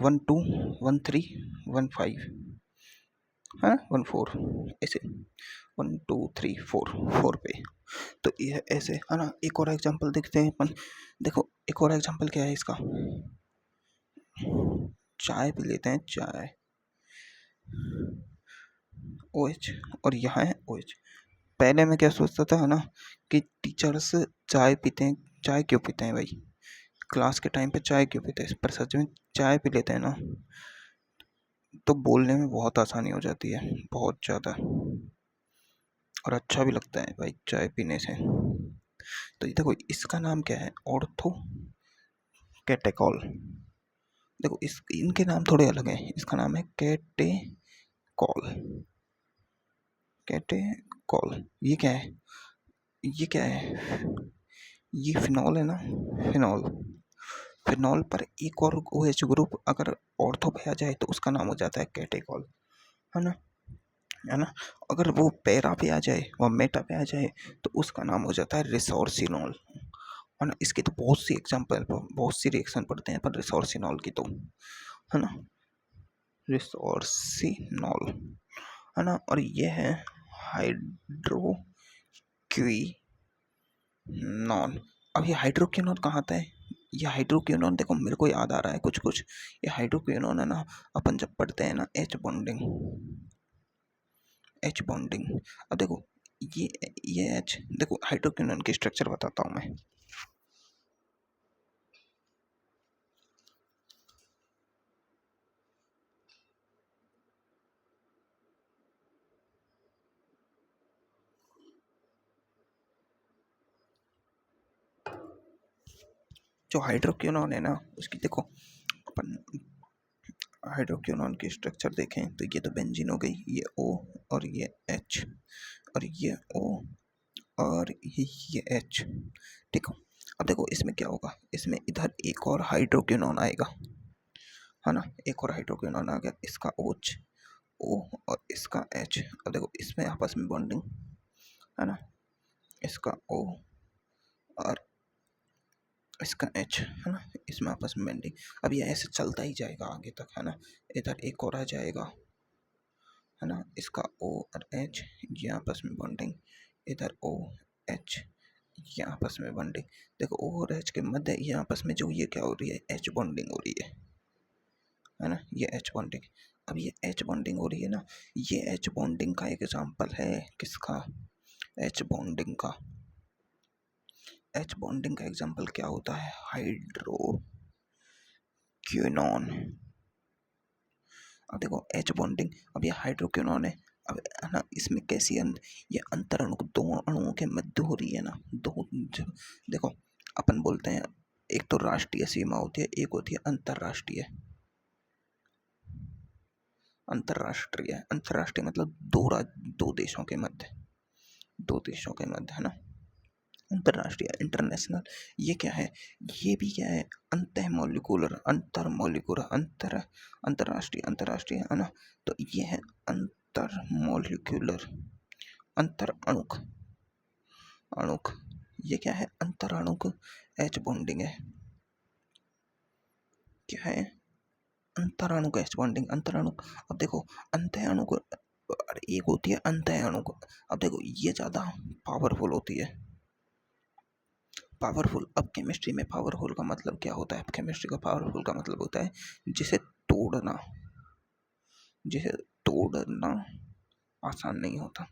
1 2 1 3 1 5, है 1 4, ऐसे 1 2 3 4 4 पे। तो ये ऐसे, है ना। एक और एग्जांपल देखते हैं अपन। देखो एक और एग्जांपल क्या है इसका, चाय पी लेते हैं, चाय OH और यहाँ है OH। पहले मैं क्या सोचता था, है ना, कि टीचर्स चाय पीते हैं, चाय क्यों पीते हैं भाई, क्लास के टाइम पे चाय क्यों पीते हैं, पर सच में चाय पी लेते हैं ना तो बोलने में बहुत आसानी हो जाती है, बहुत ज़्यादा, और अच्छा भी लगता है भाई चाय पीने से। तो ये देखो इसका नाम क्या है, ऑर्थो कैटेकॉल। देखो इस इनके नाम थोड़े अलग हैं। इसका नाम है कैटेकॉल, कैटेकॉल। ये क्या है, ये क्या है, ये फिनॉल है ना, फिनॉल। फिनॉल पर एक और OH ग्रुप अगर ऑर्थो पे आ जाए तो उसका नाम हो जाता है कैटेकॉल, है ना, है ना। अगर वो पैरा पे आ जाए, वो मेटा पे आ जाए, तो उसका नाम हो जाता है रिसोर्सिनॉल, है ना। इसके तो बहुत सी एग्जांपल, बहुत सी रिएक्शन पढ़ते हैं पर रिसोर्सिनॉल की तो, है ना, रिसोर्सिनॉल, है ना। और ये है हाइड्रोक्विनोन। अब ये हाइड्रोक्विनोन कहाँ आता है, ये हाइड्रोक्विनोन देखो मेरे को याद आ रहा है कुछ कुछ। ये हाइड्रोक्विनोन है ना, अपन जब पढ़ते हैं ना एच बॉन्डिंग। अब देखो ये एच, देखो हाइड्रोक्विनोन की स्ट्रक्चर बताता हूँ मैं। जो हाइड्रोक्विनोन है ना, उसकी देखो अपन हाइड्रोक्विनोन की स्ट्रक्चर देखें तो ये तो बेंजीन हो गई, ये O और ये H और ये O और ये H। ठीक हो। अब देखो इसमें क्या होगा, इसमें इधर एक और हाइड्रोक्विनोन आएगा, है ना, एक और हाइड्रोक्विनोन आ गया, इसका OH O और इसका H। अब देखो इसमें आपस में बॉन्डिंग, है ना, इसका O और इसका H, है ना, इसमें आपस में बॉन्डिंग। अब ये ऐसे चलता ही जाएगा आगे तक, है ना, इधर एक और आ जाएगा, है ना, इसका O और H, ये आपस में बॉन्डिंग, इधर O H, ये आपस में बॉन्डिंग। देखो O और H के मध्य ये आपस में जो ये क्या हो रही है, H बॉन्डिंग हो रही है ना, ये H बॉन्डिंग। अब ये H बॉन्डिंग हो रही है ना, ये H बॉन्डिंग का एक एग्जाम्पल है, किसका, H बॉन्डिंग का। H बॉन्डिंग का एग्जाम्पल क्या होता है, हाइड्रोक्विनोन। अब देखो H बॉन्डिंग, अब ये हाइड्रोक्विनोन है, अब है ना, इसमें कैसी ये अंतर अणु दो अणुओं के मध्य हो रही है ना, दो। देखो अपन बोलते हैं एक तो राष्ट्रीय सीमा होती है, एक होती है अंतरराष्ट्रीय। अंतरराष्ट्रीय, अंतरराष्ट्रीय मतलब दो देशों के मध्य, दो देशों के मध्य, है ना। अंतरराष्ट्रीय, इंटरनेशनल, ये क्या है, ये भी क्या है, अंतः मॉलिक्यूलर, अंतर मॉलिक्यूलर, अंतरराष्ट्रीय, अंतरराष्ट्रीय, है ना। तो ये है अंतर मॉलिक्यूलर, अंतर अणुक, अणुक, ये क्या है, अंतर अणुक H बॉन्डिंग है, क्या है, अंतर अणुक H बॉन्डिंग, अंतर अणुक। अब देखो अंतः अणुक और एक होती है अंतः अणुक। अब देखो ये ज़्यादा पावरफुल होती है, पावरफुल। अब केमिस्ट्री में पावरफुल का मतलब क्या होता है, केमिस्ट्री का पावरफुल का मतलब होता है जिसे तोड़ना, जिसे तोड़ना आसान नहीं होता।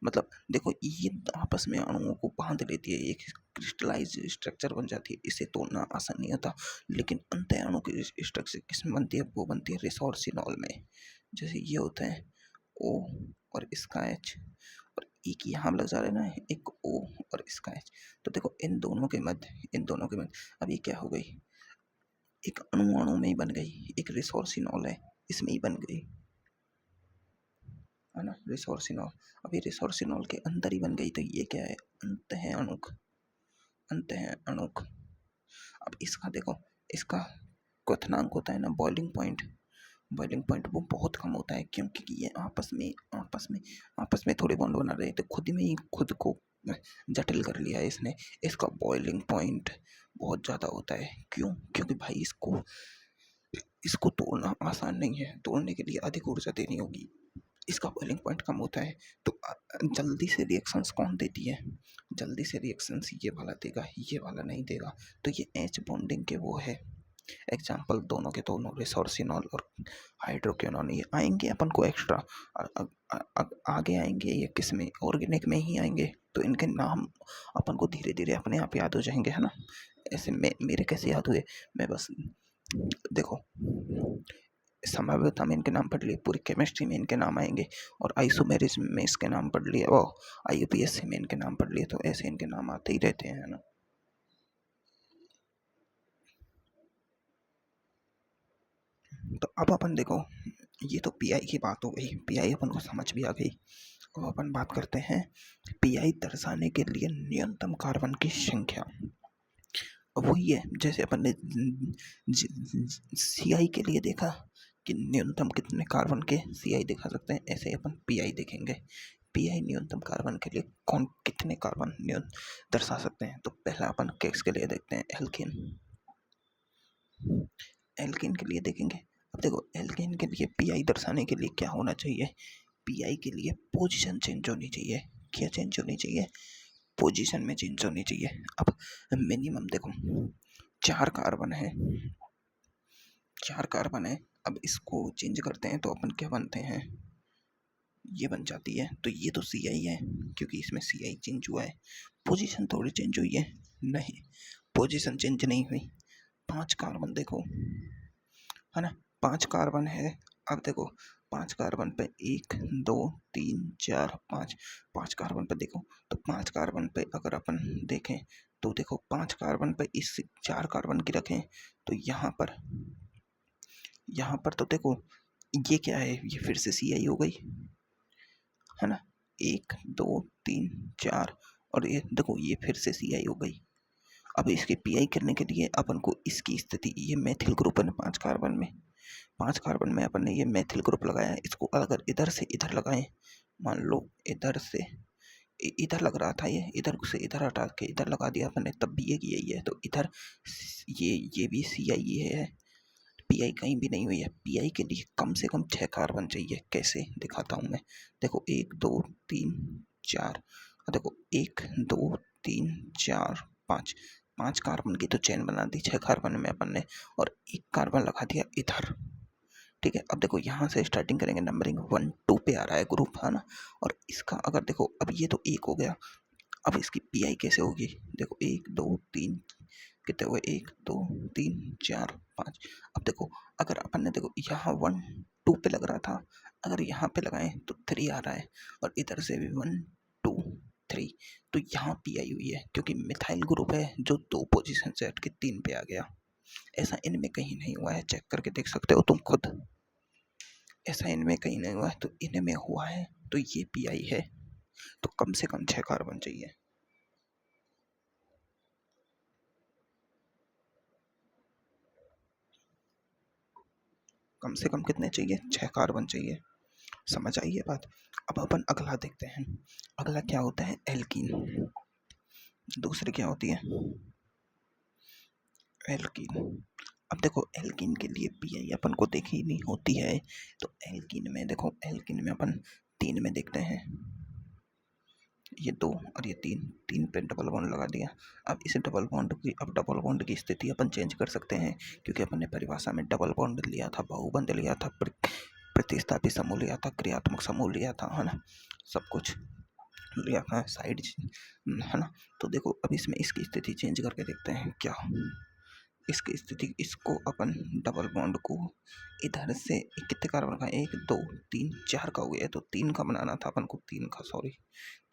मतलब देखो ये आपस में अणुओं को बांध लेती है, एक क्रिस्टलाइज स्ट्रक्चर बन जाती है, इसे तोड़ना आसान नहीं होता। लेकिन अंतः अणु की स्ट्रक्चर किसमें बनती है, वो बनती है रिसोर्सिनॉल में। जैसे ये होता है O और इसका H, और एक यहाँ लग जा रहा है ना, एक O और इसका H। तो देखो इन दोनों के मध्य, इन दोनों के मध्य अब ये क्या हो गई, एक अणु अणु में ही बन गई, एक रिसोर्सिनॉल है इसमें ही बन गई, है ना, रिसोर्सिनॉल। अभी रिसोर्सिनॉल के अंदर ही बन गई, तो ये क्या है, अंतः अणुक, अंतः अणुक। अब इसका देखो, इसका क्वथनांक होता है ना, बॉइलिंग पॉइंट, बॉइलिंग पॉइंट वो बहुत कम होता है, क्योंकि ये आपस में थोड़े बॉन्ड बना रहे, तो खुद में ही खुद को जटिल कर लिया है इसने। इसका बॉइलिंग पॉइंट बहुत ज़्यादा होता है, क्यों, क्योंकि भाई इसको तोड़ना आसान नहीं है, तोड़ने के लिए अधिक ऊर्जा देनी होगी, इसका बॉइलिंग पॉइंट कम होता है। तो जल्दी से रिएक्शंस कौन देती है, जल्दी से रिएक्शंस ये वाला देगा, ये वाला नहीं देगा। तो ये H बॉन्डिंग के वो है एग्जाम्पल, दोनों के दोनों, रिसोर्सिनॉल और हाइड्रोक्विनोन। ये आएंगे अपन को एक्स्ट्रा, आगे आएंगे ये किस में, ऑर्गेनिक में ही आएंगे, तो इनके नाम अपन को धीरे धीरे अपने आप याद हो जाएंगे, है ना। ऐसे मेरे कैसे याद हुए, मैं बस देखो संभाव्यता में इनके नाम पढ़ लिए, पूरी केमिस्ट्री में इनके नाम आएंगे, और आइसोमेरिज्म में इसके नाम पढ़ लिए, वो IUPAC में इनके नाम पढ़ लिए, तो ऐसे इनके नाम आते ही रहते हैं, है ना। तो अब अपन देखो, ये तो PI की बात हो गई, PI अपन को समझ भी आ गई। अब अपन बात करते हैं PI दर्शाने के लिए न्यूनतम कार्बन की संख्या। वही है जैसे अपन ने CI के लिए देखा कि न्यूनतम कितने कार्बन के CI दिखा सकते हैं, ऐसे अपन PI देखेंगे, PI न्यूनतम कार्बन के लिए कौन कितने कार्बन दर्शा सकते हैं। तो पहला अपन केक्स के लिए देखते हैं, एल्कीन, एल्कीन के लिए देखेंगे। अब देखो एल्कीन के लिए PI दर्शाने के लिए क्या होना चाहिए, PI के लिए पोजीशन चेंज होनी चाहिए, क्या चेंज होनी चाहिए, पोजीशन में चेंज होनी चाहिए। अब मिनिमम देखो 4 कार्बन है, 4 कार्बन है, अब इसको चेंज करते हैं तो अपन क्या बनते हैं, ये बन जाती है। तो ये तो CI है, क्योंकि इसमें CI चेंज हुआ है, पोजीशन थोड़ी चेंज हुई है, नहीं पोजीशन चेंज नहीं हुई। 5 कार्बन देखो, है ना, 5 कार्बन है। अब देखो 5 कार्बन पे 1 2 3 4 5, 5 कार्बन पे देखो, तो 5 कार्बन पे अगर अपन देखें तो देखो 5 कार्बन पे इस 4 कार्बन की रखें, तो यहाँ पर यहाँ पर तो देखो ये क्या है, ये फिर से सी आई हो गई, है ना। 1 2 3 4 और ये देखो ये फिर से सी आई हो गई। अब इसके पी आई करने के लिए अपन को इसकी स्थिति, ये मेथिल ग्रुप है 5 कार्बन में अपन ने ये मेथिल ग्रुप लगाया है। इसको अगर इधर से इधर लगाएं, मान लो इधर से इधर लग रहा था, ये इधर से इधर हटा के इधर लगा दिया अपन ने, तब भी एक यही है। तो इधर ये भी सी आई है, पी आई कहीं भी नहीं हुई है। पी आई के लिए कम से कम 6 कार्बन चाहिए। कैसे दिखाता हूँ मैं, देखो 1 2 3 4, देखो 1 2 3 4 5, 5 कार्बन की तो चेन बना दी 6 कार्बन में अपन ने, और एक कार्बन लगा दिया इधर। ठीक है, अब देखो यहाँ से स्टार्टिंग करेंगे, नंबरिंग 1 2 पे आ रहा है ग्रुप, है ना। और इसका अगर देखो, अब ये तो 1 हो गया, अब इसकी पी आई कैसे होगी, देखो 1 2 3, कितने हुए 1 2 3 4 5। अब देखो अगर अपन ने देखो यहाँ 1 2 पे लग रहा था, अगर यहाँ पे लगाएं तो 3 आ रहा है, और इधर से भी 1 2 3, तो यहाँ पी आई हुई है, क्योंकि मिथाइल ग्रुप है जो 2 पोजीशन से हट के 3 पे आ गया। ऐसा इनमें कहीं नहीं हुआ है, चेक करके देख सकते हो तुम खुद, ऐसा इनमें कहीं नहीं हुआ है। तो इनमें हुआ है, तो ये पी आई है। तो कम से कम 6 कार्बन चाहिए। कम से कम कितने चाहिए, 6 कार्बन चाहिए। समझ आई ये बात। अब अपन अगला देखते हैं, अगला क्या होता है, एल्कीन। दूसरी क्या होती है, एल्कीन। अब देखो एल्कीन के लिए पी आई अपन को देखी नहीं होती है, तो एल्कीन में देखो, एल्कीन में अपन 3 में देखते हैं, ये 2 और ये 3, 3 पे डबल बॉन्ड लगा दिया। अब इस डबल बॉन्ड की, अब डबल बॉन्ड की स्थिति अपन चेंज कर सकते हैं, क्योंकि अपन ने परिभाषा में डबल बॉन्ड लिया था, बहुबंध लिया था, प्रतिस्थापी समूह लिया था, क्रियात्मक समूह लिया था, है ना, सब कुछ लिया था, साइड, है ना। तो देखो अब इसमें इसकी स्थिति चेंज करके देखते हैं क्या, इसकी स्थिति, इसको अपन डबल बॉन्ड को इधर से कितने कार्बन का, 1 2 3 4 का हो गया, तो 3 का बनाना था अपन को, 3 का, सॉरी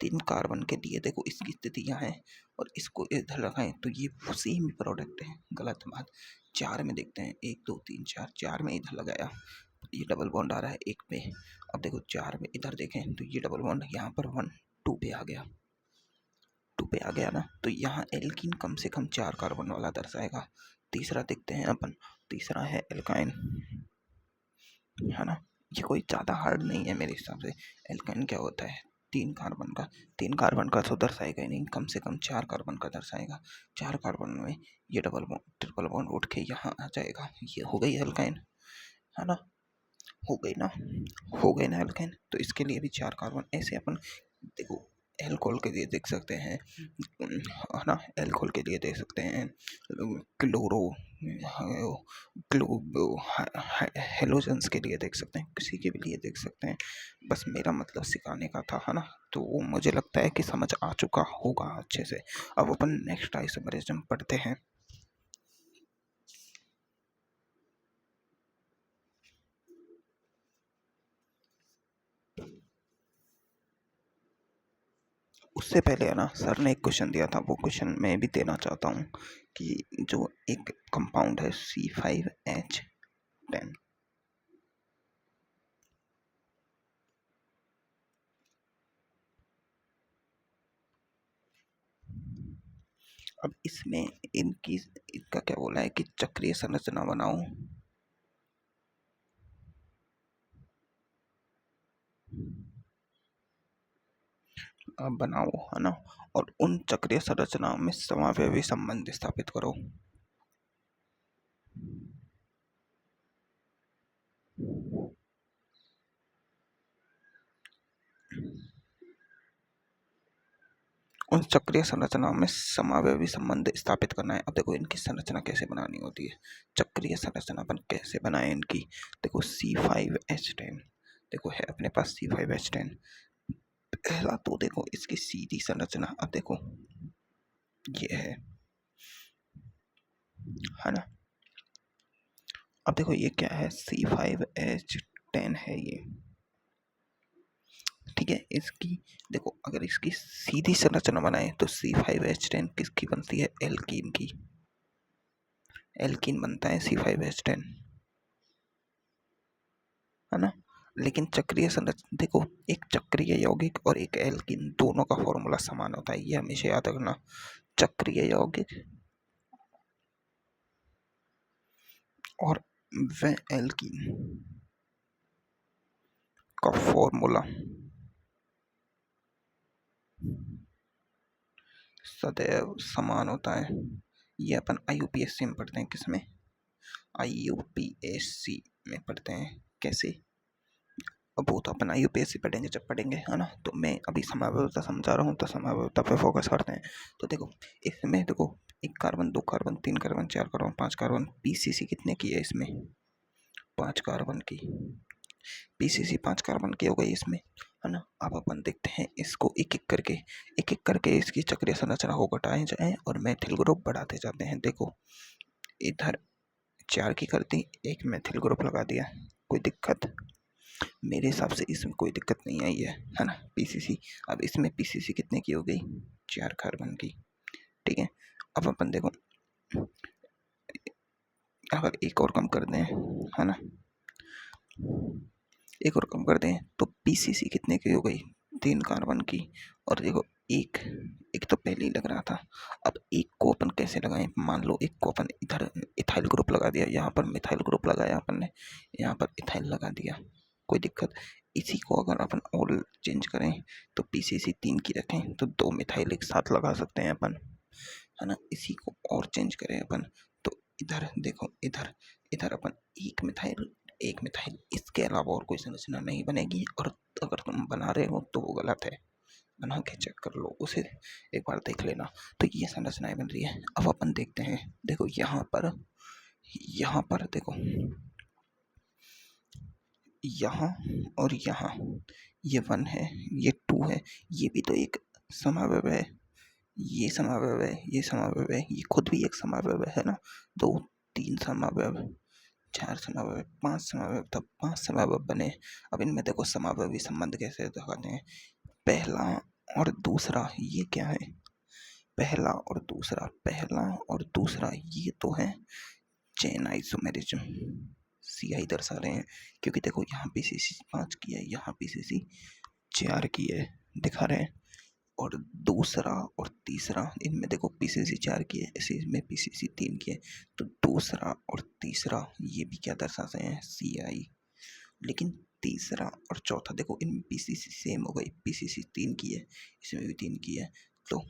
3 कार्बन के लिए देखो इसकी स्थिति यहाँ है, और इसको इधर लगाएं तो ये सेम प्रोडक्ट है, गलत बात। 4 में देखते हैं, 1 2 3 4, 4 में इधर लगाया, ये डबल बॉन्ड आ रहा है 1 पे। अब देखो 4 में इधर देखें तो ये डबल बॉन्ड यहाँ पर 1 2 पे आ गया, 2 पे आ गया ना, तो यहाँ एल्कीन कम से कम 4 कार्बन वाला दर्शाएगा। तीसरा देखते हैं अपन, तीसरा है एल्काइन, है ना। ये कोई ज़्यादा हार्ड नहीं है मेरे हिसाब से। एल्काइन क्या होता है, 3 कार्बन का, 3 कार्बन का तो दर्शाएगा ही नहीं, कम से कम 4 कार्बन का दर्शाएगा। 4 कार्बन में ये डबल बॉन्ड ट्रिपल बॉन्ड उठ के यहाँ आ जाएगा, ये हो गई एल्काइन, है ना, हो गई ना, हो गई ना एल्काइन। तो इसके लिए भी 4 कार्बन, ऐसे अपन देखो एल्कोहल के लिए देख सकते हैं, है ना, एल्कोहल के लिए देख सकते हैं क्लोरो, हेलोजेंस के लिए देख सकते हैं, किसी के भी लिए देख सकते हैं। बस मेरा मतलब सिखाने का था, है ना, तो वो मुझे लगता है कि समझ आ चुका होगा अच्छे से। अब अपन नेक्स्ट आइसोमेरिज्म पढ़ते हैं। उससे पहले है ना, सर ने एक क्वेश्चन दिया था, वो क्वेश्चन मैं भी देना चाहता हूँ कि जो एक कंपाउंड है C5H10, अब इसमें इनका क्या बोला है कि चक्रीय संरचना बनाओ, बनाओ, है ना, और उन चक्रीय संरचनाओं में समावयवी संबंध स्थापित करो। उन चक्रीय संरचनाओं में समावयवी संबंध स्थापित करना है। अब देखो इनकी संरचना कैसे बनानी होती है, चक्रीय संरचना अपन कैसे बनाए इनकी, देखो C5H10, देखो है अपने पास C5H10। पहला तो देखो इसकी सीधी संरचना, अब देखो ये है ना। अब देखो ये क्या है, C5H10 है ये, ठीक है। इसकी देखो अगर इसकी सीधी संरचना बनाए तो C5H10 किसकी बनती है, एल्कीन की, एल्कीन बनता है C5H10। लेकिन चक्रीय संरचना देखो, एक चक्रीय यौगिक और एक एल्कीन दोनों का फॉर्मूला समान होता है, ये हमेशा याद रखना। चक्रीय यौगिक और वह एल्कीन का फॉर्मूला सदैव समान होता है। ये अपन IUPAC में पढ़ते हैं। किसमें? IUPAC में पढ़ते हैं। कैसे? अब वो तो अपन IUPAC पढ़ेंगे जब पढ़ेंगे, है ना। तो मैं अभी समावयवता समझा रहा हूँ, तो समावयवता पे फोकस करते हैं। तो देखो, इसमें देखो, 1 carbon, 2 carbon, 3 carbon, 4 carbon, 5 carbon, PCC कितने की है इसमें? 5 कार्बन की। PCC 5 कार्बन की हो गई इसमें, है ना। अब अपन देखते हैं इसको एक एक करके इसकी चक्रीय संरचना को घटाए जाए और मेथिल ग्रुप बढ़ाते जाते हैं। देखो, इधर 4 की कर दी, एक मेथिल ग्रुप लगा दिया, कोई दिक्कत? मेरे हिसाब से इसमें कोई दिक्कत नहीं आई है ना। PCC, अब इसमें PCC कितने की हो गई? 4 कार्बन की, ठीक है। अब अपन देखो, अगर एक और कम कर दें, है ना, एक और कम कर दें तो PCC कितने की हो गई? 3 कार्बन की। और देखो, एक एक तो पहले ही लग रहा था। अब एक को अपन कैसे लगाएं? मान लो एक को अपन इधर इथाइल ग्रुप लगा दिया, यहाँ पर मिथाइल ग्रुप लगाया अपन ने, यहाँ पर इथाइल लगा दिया, कोई दिक्कत? इसी को अगर अपन और चेंज करें तो PCC 3 की रखें तो 2 मिथाइल एक साथ लगा सकते हैं अपन, है ना। इसी को और चेंज करें अपन तो इधर देखो, इधर इधर अपन एक मिथाइल इसके अलावा और कोई संरचना नहीं बनेगी। और अगर तुम बना रहे हो तो वो गलत है, बना के चेक कर लो, उसे एक बार देख लेना। तो ये संरचनाएं बन रही है। अब अपन देखते हैं, देखो यहाँ पर देखो, यहाँ और यहाँ, ये 1 है, ये 2 है, ये भी तो एक समावयव है, ये समावयव है, ये समावयव है, ये खुद भी एक समावयव है ना। 2, 3 समावयव, 4 समावयव, 5 समावयव, तब 5 समावयव बने। अब इनमें देखो समावयवी संबंध कैसे दिखाते हैं। पहला और दूसरा, ये क्या है? पहला और दूसरा ये तो है चेन आइसोमेरिज्म, CI दर्शा रहे हैं। क्योंकि देखो, यहाँ PCC 5 की है, यहाँ PCC 4 की है, दिखा रहे हैं। और दूसरा और तीसरा, इनमें देखो PCC 4 की है, इसमें PCC 3 की है। तो दूसरा और तीसरा ये भी क्या दर्शाते हैं? CI। लेकिन तीसरा और चौथा देखो, इनमें PCC सेम हो गई, PCC 3 की है, इसमें भी 3 की है। तो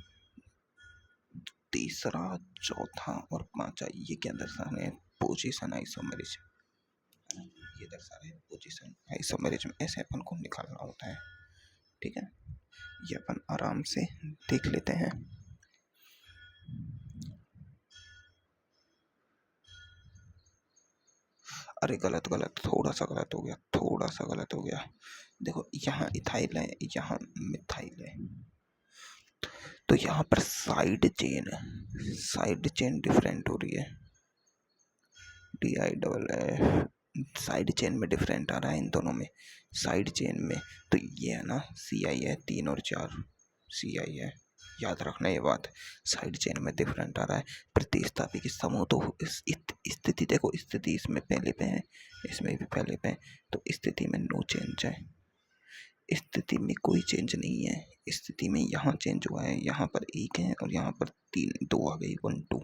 तीसरा, चौथा और पांचवा ये क्या दर्शा रहे हैं? पोजीशन आइसोमेरिज्म, ये दर्शा रहे हैं पोजीशन आइसोमेरिज्म। ऐसे अपन को निकालना होता है, ठीक है। ये अपन आराम से देख लेते हैं। अरे गलत थोड़ा सा गलत हो गया। देखो, यहाँ इथाइल है, यहाँ मिथाइल है, तो यहाँ पर साइड चेन डिफरेंट हो रही है। DI साइड चेन में डिफरेंट आ रहा है इन दोनों में, साइड चेन में। तो ये है ना, CI है, 3 और 4 CI है, याद रखना ये बात। साइड चेन में डिफरेंट आ रहा है। प्रतिस्थापी की समूह, तो स्थिति देखो, स्थिति इसमें पहले पे है, इसमें भी पहले पे है, तो स्थिति में नो चेंज है, स्थिति में कोई चेंज नहीं है। स्थिति में यहाँ चेंज हुआ है, यहाँ पर 1 है और यहाँ पर 3, 2 आ गई, 1 2,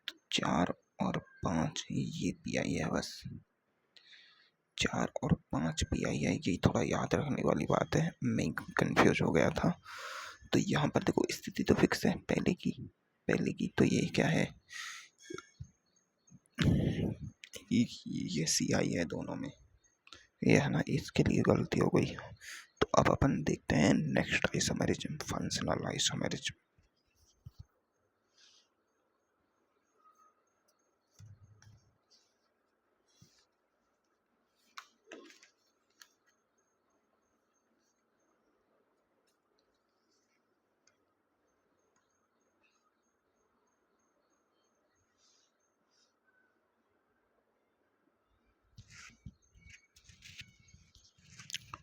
तो 4 और 5 ये PI है बस। 4 और 5 PI है, ये थोड़ा याद रखने वाली बात है, मैं कंफ्यूज हो गया था। तो यहाँ पर देखो, स्थिति तो फिक्स है पहले की, तो ये क्या है? ये CI है दोनों में, ये है ना, इसके लिए गलती हो गई। तो अब अपन देखते हैं नेक्स्ट आइसोमेरिज्म, फंक्शनल आइसोमेरिज्म।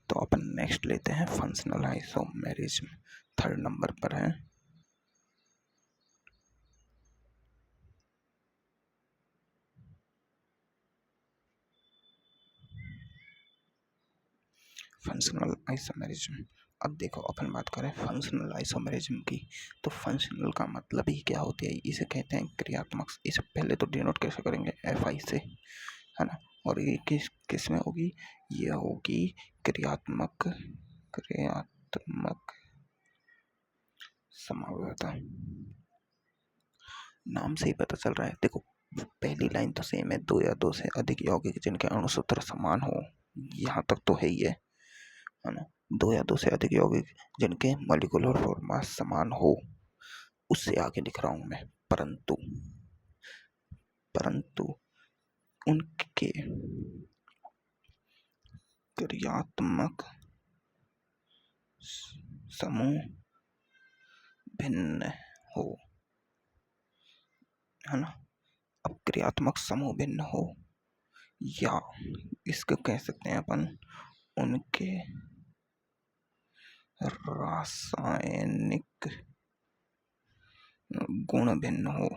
तो अपन नेक्स्ट लेते हैं फंक्शनल आइसोमेरिज्म, 3rd नंबर पर है। Functional isomerism. अब देखो अपन बात करें फंक्शनल आइसोमेरिज्म की, तो फंक्शनल का मतलब ही क्या होती है, इसे कहते हैं क्रियात्मक। इसे पहले तो डिनोट कैसे करेंगे, FI से, है ना। और ये किस में होगी, ये होगी क्रियात्मक समवेता। नाम से ही पता चल रहा है। देखो पहली लाइन तो सेम है, दो या दो से अधिक यौगिक जिनके अणु सूत्र समान हो, यहाँ तक तो है ही है ना। दो या दो से अधिक यौगिक जिनके मॉलिक्यूलर फॉर्म समान हो, उससे आगे लिख रहा हूं मैं, परंतु उनके क्रियात्मक समूह भिन्न हो, है ना। अब क्रियात्मक समूह भिन्न हो, या इसको कह सकते हैं अपन उनके रासायनिक गुण भिन्न हो।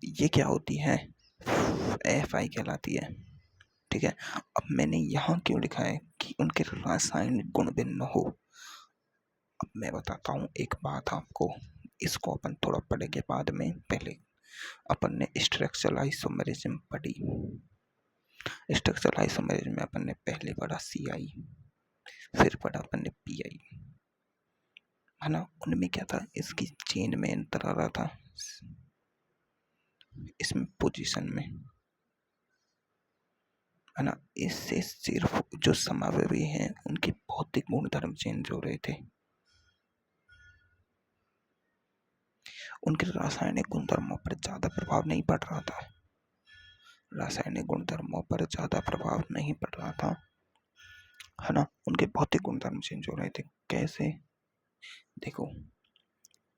ये क्या होती है, FI कहलाती है। ठीक है, अब मैंने यहाँ क्यों लिखा है कि उनके रासायनिक गुण भिन्न हो। अब मैं बताता हूँ एक बात आपको, इसको अपन थोड़ा पढ़ेंगे बाद में। पहले अपन ने स्ट्रक्चरल आइसोमेरिज्म पढ़ी। स्ट्रक्चरल आइसोमेरिज्म में अपन ने पहले पढ़ा CI, फिर पढ़ा अपन ने PI, है ना। उनमें क्या था, इसकी चेन में अंतर आ रहा था, इसमें पोजीशन में, है ना। इससे सिर्फ जो समावयवी हैं उनके भौतिक गुणधर्म चेंज हो रहे थे, उनके रासायनिक गुणधर्मों पर ज्यादा प्रभाव नहीं पड़ रहा था। रासायनिक गुणधर्मों पर ज्यादा प्रभाव नहीं पड़ रहा था, है ना। उनके भौतिक गुणधर्म चेंज हो रहे थे। कैसे, देखो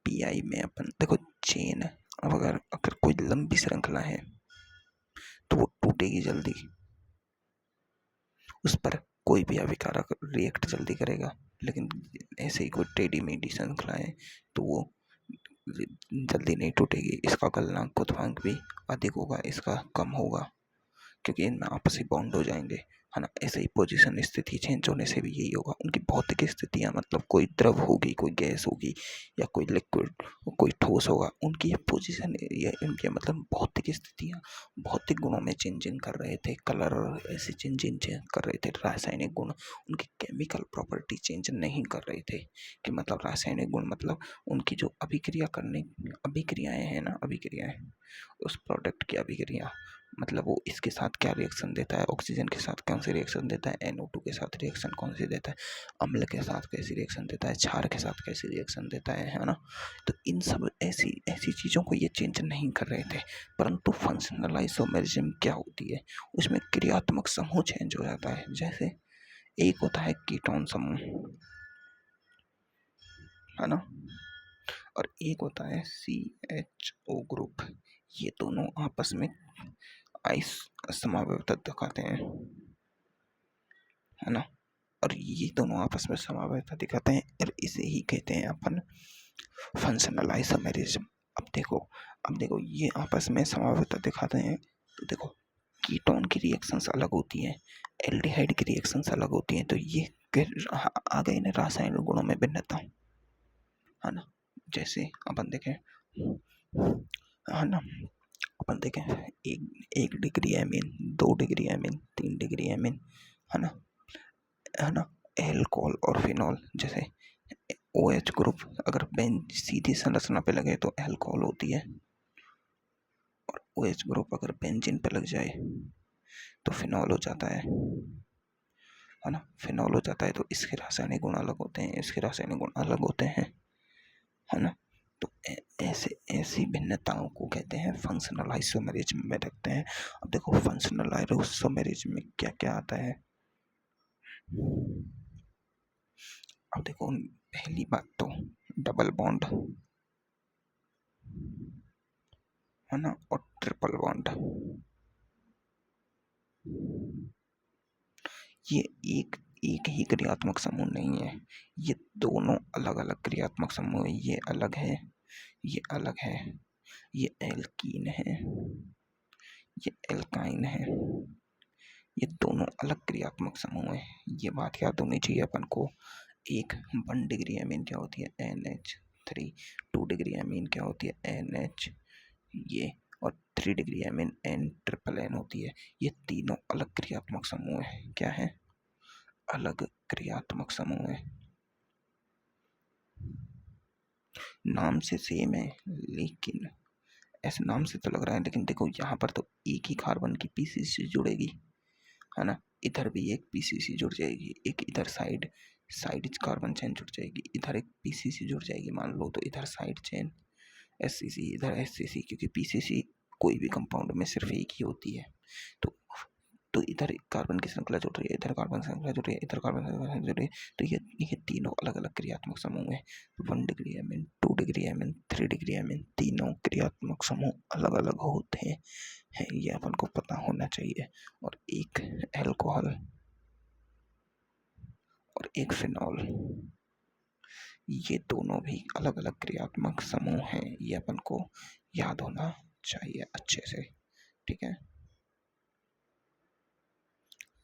PI में अपन देखो चेन, अब अगर कोई लंबी श्रृंखला है तो वो टूटेगी जल्दी, उस पर कोई भी अभिकारक रिएक्ट जल्दी करेगा। लेकिन ऐसे ही कोई टेढ़ी मेढ़ी श्रृंखला है तो वो जल्दी नहीं टूटेगी। इसका गलनांक क्वथनांक भी अधिक होगा, इसका कम होगा, क्योंकि इनमें आपसी बॉन्ड हो जाएंगे, है ना। ऐसे ही पोजीशन स्थिति चेंज होने से भी यही होगा। उनकी भौतिक स्थितियां, मतलब कोई द्रव होगी, कोई गैस होगी, या कोई लिक्विड, कोई ठोस होगा, उनकी पोजीशन या इनके मतलब भौतिक स्थितियां भौतिक गुणों में चेंजिंग कर रहे थे, कलर ऐसे चेंजिंग कर रहे थे। रासायनिक गुण उनकी केमिकल प्रॉपर्टी चेंज नहीं कर रहे थे, कि मतलब रासायनिक गुण मतलब उनकी जो अभिक्रियाएं हैं ना, अभिक्रियाएं, उस प्रोडक्ट की अभिक्रिया, मतलब वो इसके साथ क्या रिएक्शन देता है, ऑक्सीजन के साथ कौन सी रिएक्शन देता है, NO2 के साथ रिएक्शन कौन सी देता है, अम्ल के साथ कैसी रिएक्शन देता है, क्षार के साथ कैसी रिएक्शन देता है ना। तो इन सब ऐसी ऐसी चीज़ों को ये चेंज नहीं कर रहे थे। परंतु फंक्शनल आइसोमेरिज्म क्या होती है, उसमें क्रियात्मक समूह चेंज हो जाता है। जैसे एक होता है कीटोन समूह, है ना, और एक होता है CHO ग्रुप। ये दोनों आपस में समावयवता दिखाते हैं, है ना। और ये दोनों आपस में समावयवता दिखाते हैं, और इसे ही कहते हैं अपन फंक्शनल आइसोमेरिज्म। अब देखो ये आपस में समावयवता दिखाते हैं, तो देखो कीटोन की रिएक्शंस अलग होती हैं, एल्डिहाइड की रिएक्शंस अलग होती हैं, तो ये आ गई ना रासायनिक गुणों में भिन्नता, है ना। जैसे अपन देखें, है ना, अपन देखें 1 degree amine, 2 degree amine, 3 degree amine, है ना। एल्कोहल और फिनॉल, जैसे OH ग्रुप अगर सीधी संरचना पे लगे तो एल्कोहल होती है, और OH ग्रुप अगर बेंजीन पे लग जाए तो फिनॉल हो जाता है ना। फिनॉल हो जाता है, तो इसके रासायनिक गुण अलग होते हैं, इसके रासायनिक गुण अलग होते हैं, है ना। तो ऐसे ऐसी भिन्नताओं को कहते हैं फंक्शनल आइसोमेरिज्म में रखते हैं। अब देखो फंक्शनल आइसोमेरिज्म में क्या क्या आता है। अब देखो पहली बात तो डबल बॉन्ड, है ना, और ट्रिपल बॉन्ड। ये एक ही क्रियात्मक समूह नहीं है, ये दोनों अलग अलग क्रियात्मक समूह है। ये अलग है, ये अलग है, ये एल्कीन है, ये एल्काइन है, ये दोनों अलग क्रियात्मक समूह हैं, ये बात याद होनी चाहिए अपन को। एक 1 डिग्री एमीन क्या होती है NH3, 2 डिग्री एमीन क्या होती है NH ये, और 3 degree amine N triple N होती है। ये तीनों अलग क्रियात्मक समूह है। क्या है? अलग क्रियात्मक समूह है। नाम से सेम है, लेकिन ऐसे नाम से तो लग रहा है, लेकिन देखो यहाँ पर तो एक ही कार्बन की पीसीसी जुड़ेगी, है ना। इधर भी एक पीसीसी जुड़ जाएगी, एक इधर साइड साइड कार्बन चेन जुड़ जाएगी, इधर एक पीसीसी जुड़ जाएगी मान लो, तो इधर साइड चेन एससीसी, इधर एससीसी, क्योंकि पीसीसी कोई भी कंपाउंड में सिर्फ एक ही होती है। तो इधर कार्बन की श्रृंखला जुड़ रही है, इधर कार्बन श्रृंखला जुड़ रही है, इधर कार्बन श्रृंखला जुड़ रही है। तो ये तीनों अलग अलग क्रियात्मक समूह है। 1 degree amine, 2 degree amine, 3 degree amine, तीनों क्रियात्मक समूह अलग अलग होते हैं, ये अपन को पता होना चाहिए। और एक एल्कोहल और एक फिनॉल, ये दोनों भी अलग अलग क्रियात्मक समूह हैं, ये अपन को याद होना चाहिए अच्छे से। ठीक है,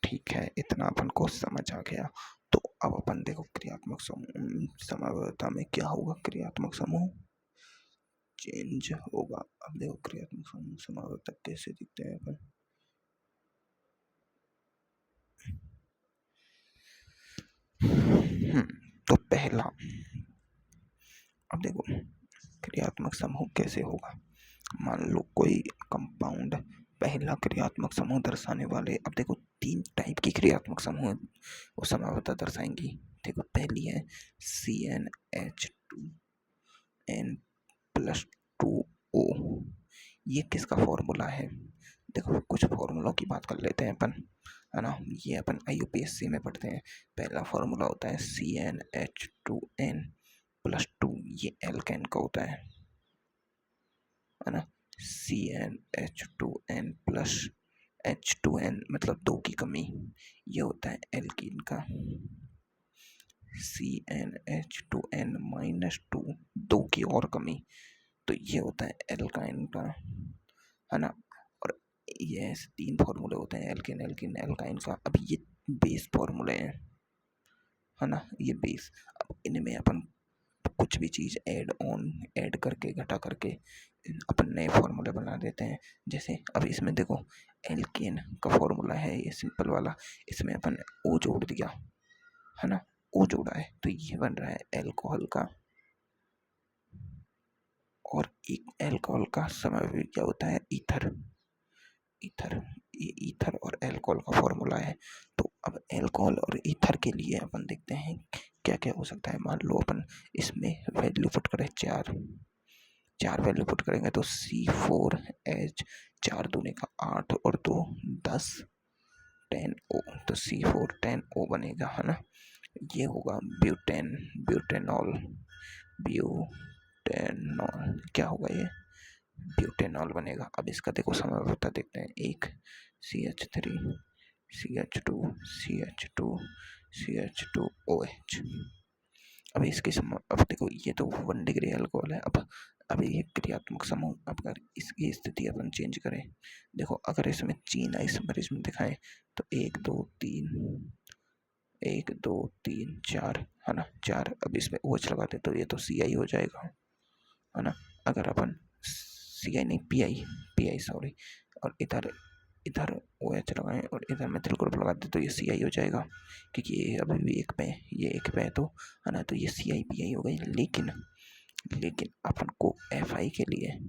ठीक है, इतना अपन को समझ आ गया। तो अब अपन देखो क्रियात्मक समूह समवायता में क्या होगा, क्रियात्मक समूह चेंज होगा। अब देखो क्रियात्मक समूह समवायता कैसे दिखते हैं अपन। तो पहला, अब देखो क्रियात्मक समूह कैसे होगा। मान लो कोई कंपाउंड, पहला क्रियात्मक समूह दर्शाने वाले, अब देखो 3 टाइप की क्रियात्मक समूह वो समवायता दर्शाएंगी। देखो पहली है CnH2n+2O। ये किसका फॉर्मूला है? देखो कुछ फॉर्मूलों की बात कर लेते हैं अपन, है ना। ये अपन IUPAC में पढ़ते हैं। पहला फॉर्मूला होता है CnH2n+2, ये एल्केन का होता है ना। CnH2n+H2n मतलब 2 की कमी, ये होता है एल्कीन का। CnH2n-2, 2 की और कमी, तो ये होता है एल्काइन का, है ना। और ये 3 फॉर्मूले होते हैं एल्केन एल्कीन एल्काइन का। अब ये बेस फॉर्मूले हैं, है ना, ये बेस। अब इनमें अपन कुछ भी चीज़ ऐड करके घटा करके अपन नए फॉर्मूले बना देते हैं। जैसे अब इसमें देखो एल्केन का फॉर्मूला है ये सिंपल वाला, इसमें अपन O जोड़ दिया, है ना, O जोड़ा है, तो ये बन रहा है एल्कोहल का। और एक एल्कोहल का समय क्या होता है, ईथर। ये ईथर और एल्कोहल का फॉर्मूला है। तो अब एल्कोहल और ईथर के लिए अपन देखते हैं क्या क्या हो सकता है। मान लो अपन इसमें वैल्यू पुट करें, 4 वैल्यू पुट करेंगे तो C4H, 4 दूनी का 8 और 2 10 10O, तो C410O बनेगा, है ना। ये होगा ब्यूटेनॉल। क्या होगा ये, ब्यूटेनॉल बनेगा। अब इसका देखो समवायता देखते हैं, एक CH3 CH2 CH2 CH2OH। अब इसके अब देखो ये तो 1 डिग्री अल्कोहल है। अब ये क्रियात्मक समूह, अब अगर इसकी स्थिति अपन चेंज करें, देखो अगर इसमें चीन आइसोमरेज में दिखाएं तो 1 2 3 4, है ना, 4। अब इसमें OH लगाते तो ये तो CI हो जाएगा, है ना। अगर अपन CI नहीं PI सॉरी, और इधर OH लगाएं और इधर मेथिल ग्रुप लगा दे तो ये CI हो जाएगा, क्योंकि ये अभी भी एक पे, ये एक पे तो, है ना, तो ये CI PI हो गई। लेकिन अपन को FI के लिए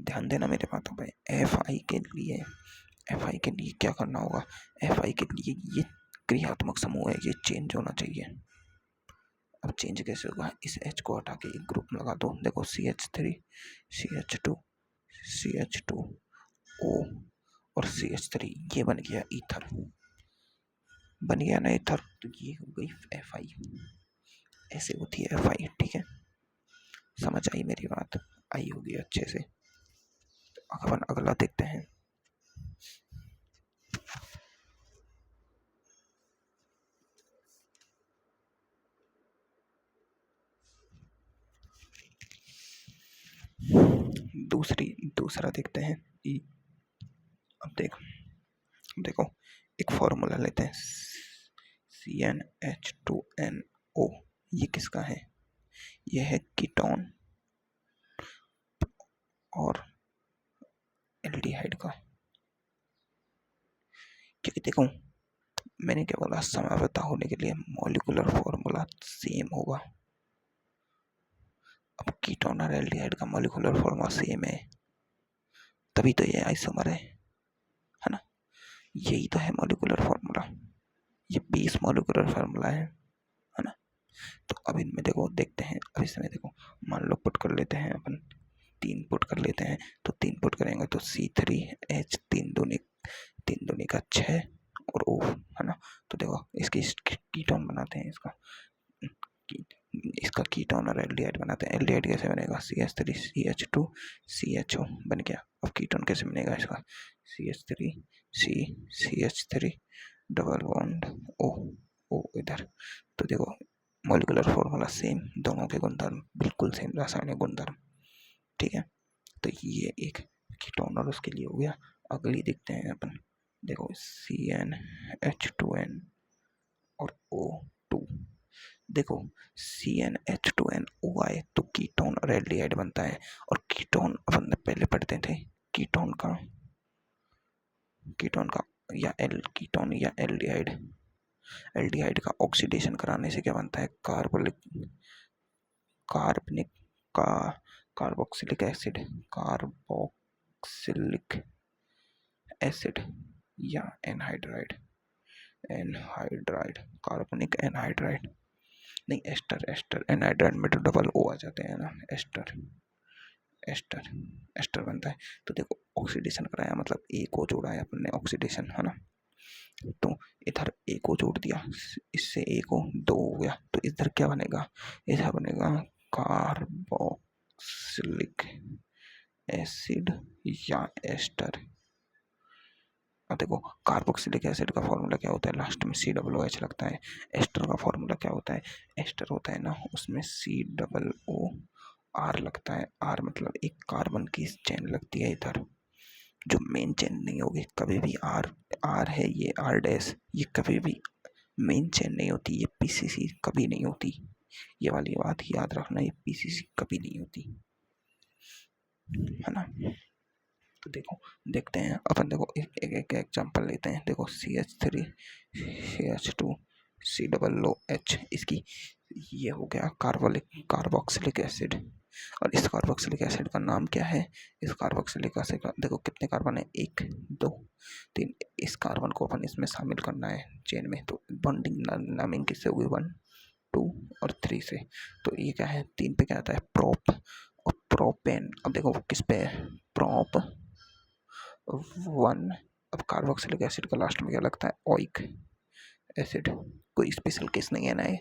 ध्यान देना मेरे बातों पे, FI के लिए क्या करना होगा। FI के लिए ये क्रियात्मक समूह है, ये चेंज होना चाहिए। अब चेंज कैसे होगा, इस H को हटा के एक ग्रुप में लगा दो, देखो CH3 CH2 CH2O और CH3, ये बन गया ईथर, बन गया ना ईथर। तो ये हो गई FI, ऐसे होती है FI। ठीक है, समझ आई मेरी बात, आई होगी अच्छे से। तो अपन अगला देखते हैं। दूसरा देखते हैं अब देखो एक फॉर्मूला लेते हैं, CnH2nO। ये किसका है? ये है कीटोन और एल्डिहाइड का। क्योंकि देखो मैंने क्या बोला, समझौता होने के लिए मॉलिक्यूलर फॉर्मूला सेम होगा। अब कीटोन और एल्डिहाइड का मॉलिक्यूलर फॉर्मूला सेम है, तभी तो ये आइसोमर है ना। यही तो है मॉलिक्यूलर फॉर्मूला, ये बेस मॉलिक्यूलर फॉर्मूला है ना। तो अब इनमें देखो देखते हैं, अब इसमें देखो मान लो पुट कर लेते हैं अपन, 3 पुट कर लेते हैं। तो 3 पुट करेंगे तो C3H, 3 दूनी का 6 और O, है ना। तो देखो इसकी कीटोन बनाते हैं, इसका कीटोन और एल्डिहाइड बनाते हैं। एल्डिहाइड कैसे बनेगा? CH3 CH2 CHO बन गया। अब कीटोन कैसे बनेगा इसका? CH3 CH3 double bond O इधर। तो देखो मॉलिक्यूलर फॉर्मूला सेम, दोनों के गुणधर्म बिल्कुल सेम, रासायनिक गुणधर्म, ठीक है। तो ये एक कीटोन और उसके लिए हो गया। अगली देखते हैं अपन, देखो CnH2n और O2। देखो CnH2nO आए तो कीटोन और एल्डिहाइड बनता है। और कीटोन अपन पहले पढ़ते थे, कीटोन का या कीटोन या एल्डिहाइड का ऑक्सीडेशन कराने से क्या बनता है? कार्बनिक का कार्बोक्सिलिक एसिड या एनहाइड्राइड कार्बनिक एनहाइड्राइड, नहीं एस्टर एनहाइड्राइड में तो डबल O आ जाते हैं ना, एस्टर बनता है। तो देखो ऑक्सीडेशन कराया मतलब A को जोड़ा है अपन ने, ऑक्सीडेशन, है ना। तो इधर A को जोड़ दिया, इससे A को 2 हो गया। तो इधर क्या बनेगा? इधर बनेगा कार्बोक्सिलिक एसिड या एस्टर। अब देखो कार्बोक्सिलिक एसिड का फॉर्मूला क्या होता है? लास्ट में COOH लगता है। एस्टर का फॉर्मूला क्या होता है? एस्टर होता है ना, उसमें COOR लगता है। R मतलब एक कार्बन की चेन लगती है इधर, जो मेन चेन नहीं होगी कभी भी। R है ये R डैश, ये कभी भी मेन चेन नहीं होती, ये PCC कभी नहीं होती। ये वाली बात याद रखना, ये PCC कभी नहीं होती, है ना। तो देखो देखते हैं अपन, देखो एक एग्जांपल लेते हैं। देखो CH3 CH2 COOH, इसकी ये हो गया कार्बोक्सिलिक एसिड। और इस कार्बोक्सिलिक एसिड का नाम क्या है? इस कार्बोक्सिलिक एसिड का देखो कितने कार्बन है, 1 2 3। इस कार्बन को अपन इसमें शामिल करना है चेन में, तो बॉन्डिंग नामिंग किससे होगी? 1 2 और 3 से। तो ये क्या है? 3 पे क्या आता है? प्रोप और प्रोपेन। अब देखो किस पे है? प्रोप 1। अब कार्बोक्सिलिक एसिड का लास्ट में क्या लगता है? Oic acid. कोई स्पेशल केस नहीं है ना, ये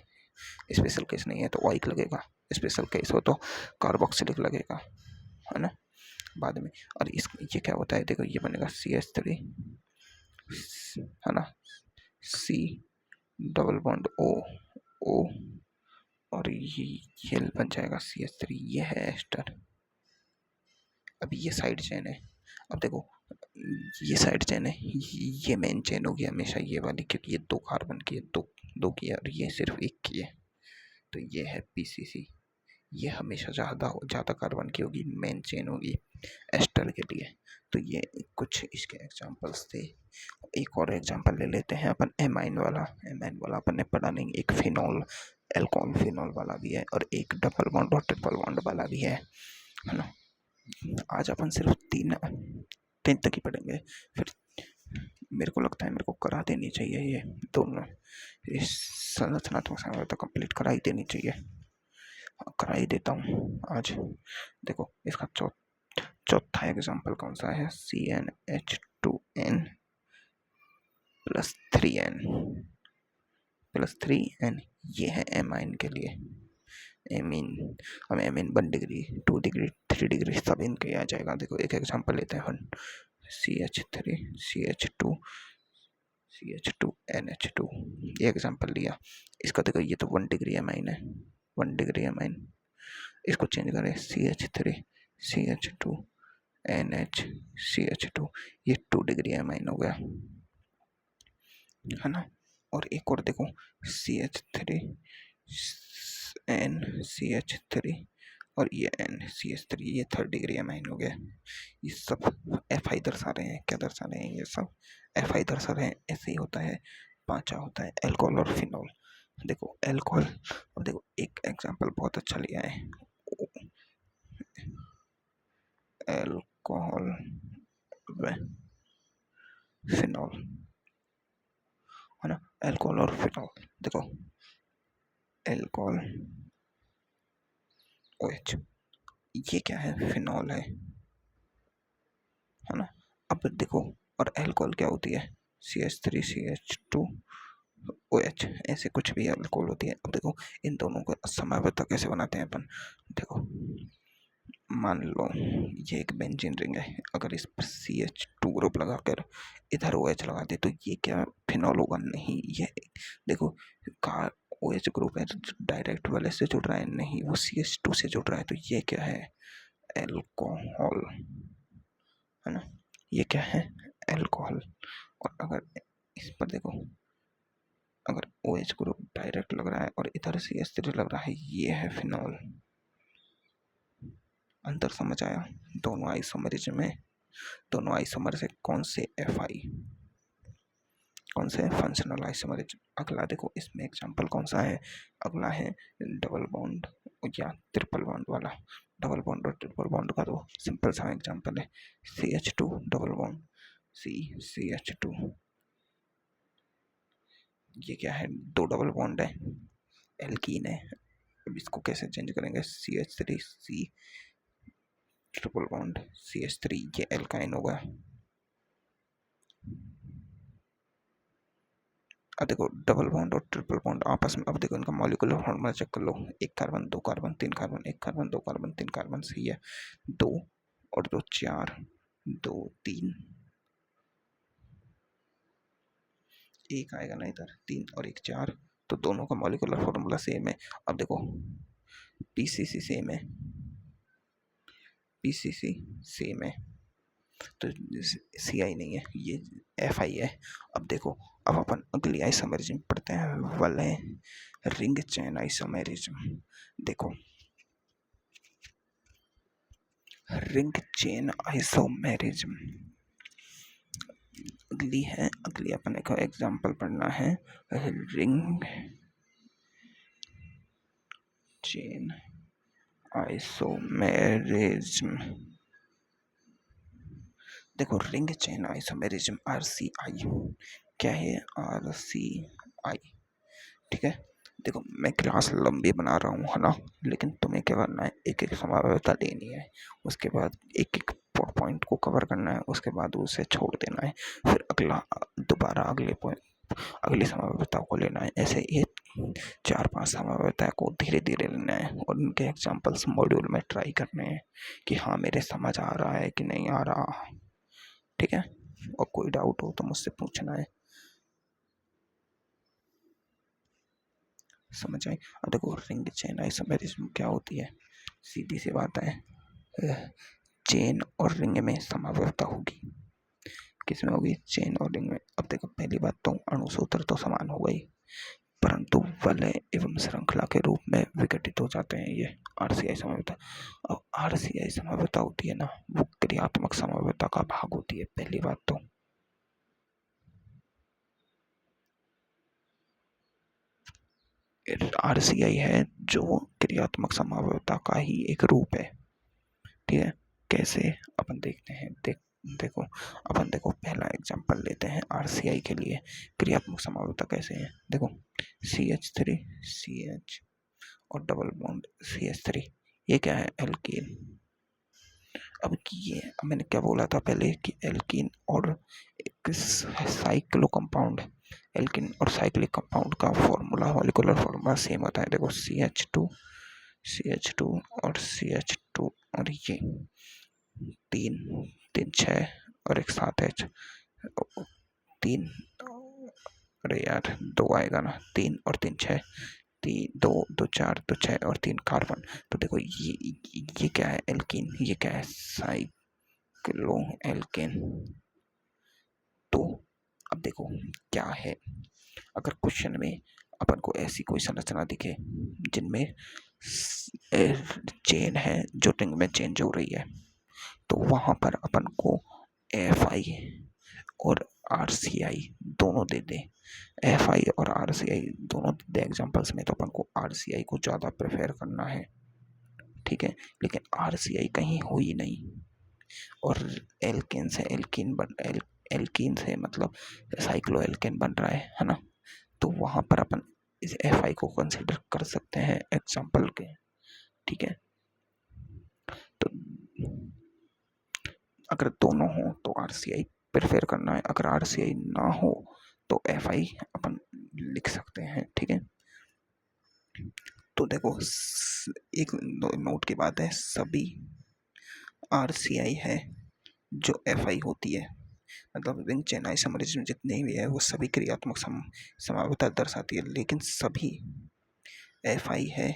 स्पेशल केस नहीं है तो ओइक लगेगा, स्पेशल केस हो तो कार्बोक्सिलिक लगेगा, है ना, बाद में। और ये क्या होता है? देखो ये बनेगा CH3, है ना, C डबल बॉन्ड O और ये बन जाएगा CH3। ये है एस्टर। अब ये साइड चेन है। अब देखो ये साइड चेन है, ये मेन चेन होगी हमेशा ये वाली, क्योंकि ये 2 कार्बन की है, दो की है, और ये सिर्फ 1 की है। तो ये है PCC, ये हमेशा ज़्यादा कार्बन की होगी, मेन चेन होगी एस्टर के लिए। तो ये कुछ इसके एग्जांपल्स थे। एक और एग्जांपल ले लेते हैं अपन, एमाइन वाला अपन ने पढ़ा नहीं। एक फिनॉल एल्कोहल फिनॉल वाला भी है, और एक डबल बॉन्ड और ट्रिपल बॉन्ड वाला भी है ना। आज अपन सिर्फ 3 तक ही पढ़ेंगे, फिर मेरे को लगता है मेरे को करा देनी चाहिए ये दोनों, इस संरचनात्मक सामग्री तो कंप्लीट करा ही देनी चाहिए। करा ही देता हूँ आज। देखो इसका चौथा एग्जाम्पल कौन सा है? CnH2n plus 3n। ये है एमाइन के लिए। एमीन, हम एमीन 1 डिग्री 2 डिग्री 3 डिग्री सब इनके आ जाएगा। देखो एक एग्जांपल लेते हैं, CH3 CH2 NH2, ये एग्जांपल लिया। इसका देखो ये तो 1 डिग्री एमाइन है, 1 डिग्री एमाइन। इसको चेंज करें CH3 CH2 NH CH2, ये 2 डिग्री अमाइन हो गया, है ना। और एक और देखो CH3 NCH3 और ये NCH3, ये 3rd डिग्री अमाइन हो गया। ये सब FI दर्शा रहे हैं। क्या दर्शा रहे हैं? ये सब FI दर्शा रहे हैं। ऐसे ही होता है। पांचवा होता है अल्कोहल और फिनॉल। देखो अल्कोहल, अब देखो एक एग्जांपल बहुत अच्छा लिया है, अल्कोहल व फिनॉल, है ना। अल्कोहल और फिनॉल, देखो अल्कोहल OH, ये क्या है? फिनॉल है ना। अब देखो, और अल्कोहल क्या होती है? CH3CH2OH, ऐसे कुछ भी अल्कोहल होती है। अब देखो इन दोनों को समझौता कैसे बनाते हैं अपन। देखो मान लो ये एक बेंजीन रिंग है, अगर इस पर CH2 ग्रुप लगाकर इधर OH लगा दे तो ये क्या फिनॉल होगा? नहीं, ये देखो का OH ग्रुप है, डायरेक्ट वाले से जुड़ रहा है, नहीं वो CH2 से जुड़ रहा है, तो ये क्या है? एल्कोहल, है ना। ये क्या है? एल्कोहल। और अगर इस पर देखो, अगर OH ग्रुप डायरेक्ट लग रहा है और इधर CH3 लग रहा है, ये है फिनॉल। अंतर समझ आया? दोनों आइसोमरिज्म में, दोनों आइसोमर से कौन से FI, कौन से फंक्शनल आइसोमरिज्म। अगला देखो इसमें एग्जांपल कौन सा है? अगला है डबल बॉन्ड या ट्रिपल बॉन्ड वाला। डबल बॉन्ड और ट्रिपल बॉन्ड का तो सिंपल सा एग्जांपल है, CH2 डबल बॉन्ड CH2, ये क्या है? 2 डबल बॉन्ड है, एल्कीन है। अब इसको कैसे चेंज करेंगे? CH3C ट्रिपल बॉन्ड CH3, ये एल्काइन होगा। अब देखो डबल बॉन्ड और ट्रिपल बॉन्ड आपस में, अब देखो इनका मॉलिक्यूलर फॉर्मूला चेक कर लो। 1 carbon 2 carbon 3 carbon, 1 carbon 2 carbon 3 carbon, सही है। 2 और 2 4, 2 3, एक आएगा ना इधर, 3 और 1 4, तो दोनों का मॉलिक्यूलर फॉर्मूला सेम है। अब देखो PCC सेम है, PCC सेम है, तो CI नहीं है, ये FI है। अब देखो, अब अपन अगली आइसोमेरिज्म पढ़ते हैं, वाले रिंग चेन आइसोमेरिज्म। देखो रिंग चेन आइसोमेरिज्म अगली है, अगली अपन को एग्जांपल पढ़ना है, रिंग चेन आइसोमेरिज्म। देखो रिंग चेन आइसोमेरिज्म RCI क्या है? RCI, ठीक है। देखो मैं क्लास लंबी बना रहा हूँ, है ना, लेकिन तुम्हें क्या करना है? एक एक समावेशता लेनी है, उसके बाद एक एक पॉइंट को कवर करना है, उसके बाद उसे छोड़ देना है, फिर अगला दोबारा अगले पॉइंट, अगली समावेशता को लेना है। ऐसे ये 4-5 समावेशता को धीरे धीरे लेना है और उनके एग्जाम्पल्स मॉड्यूल में ट्राई करने हैं कि हाँ मेरे समझ आ रहा है कि नहीं आ रहा, ठीक है। और कोई डाउट हो तो मुझसे पूछना है, समझ आई? अब देखो रिंग चेन आइसोमेरिज्म क्या होती है? सीधी सी बात है, चेन और रिंग में समावयवता होगी। किसमें होगी? चेन और रिंग में। अब देखो पहली बात तो अणुसूत्र तो समान हो गई, परंतु वलय एवं श्रृंखला के रूप में विघटित हो जाते हैं ये RCI समावयवता। अब RCI समावयवता होती है ना, वो क्रियात्मक समावयवता का भाग होती है। पहली बात तो RCI है जो क्रियात्मक समावयवता का ही एक रूप है, ठीक है। कैसे? अपन देखते हैं, देखो अपन देखो पहला एग्जांपल लेते हैं RCI के लिए, क्रियात्मक समावयवता कैसे है। देखो CH3 CH और डबल बॉन्ड CH3, ये क्या है? एल्कीन। अब ये मैंने क्या बोला था पहले कि एल्कीन और एक साइक्लो कंपाउंड, एल्कीन और साइक्लिक कंपाउंड का फॉर्मूला, मॉलिक्यूलर फॉर्मूला सेम होता है। देखो CH2 और CH2 और ये 3 3 6 और एक 7H, 3, अरे यार 2 आएगा ना, 3 और 3 6, 3 2 2 4 2 6 और 3 कार्बन। तो देखो ये क्या है? एल्कीन। ये क्या है? साइक्लोएल्केन। तो अब देखो क्या है, अगर क्वेश्चन में अपन को ऐसी कोई संरचना दिखे जिनमें चेन है जो रिंग में चेंज हो रही है, तो वहां पर अपन को Fi और RCI दोनों दे दे। Fi और RCI दोनों दे एग्जांपल्स में, तो अपन को RCI को ज़्यादा प्रेफर करना है, ठीक है। लेकिन RCI कहीं हो ही नहीं, और एल्केन से एल्कीन से मतलब साइक्लोएल्केन बन रहा है ना। तो वहां पर अपन इस Fi को कंसिडर कर सकते हैं एग्जाम्पल के, ठीक है। तो अगर दोनों हो तो RCI प्रेफर करना है, अगर RCI ना हो तो Fi अपन लिख सकते हैं, ठीक है। तो देखो एक नोट की बात है, सभी RCI है जो Fi होती है, मतलब रिंग चेन आइसोमरिज्म जितने भी है वो सभी क्रियात्मक समावता दर्शाती है, लेकिन सभी Fi है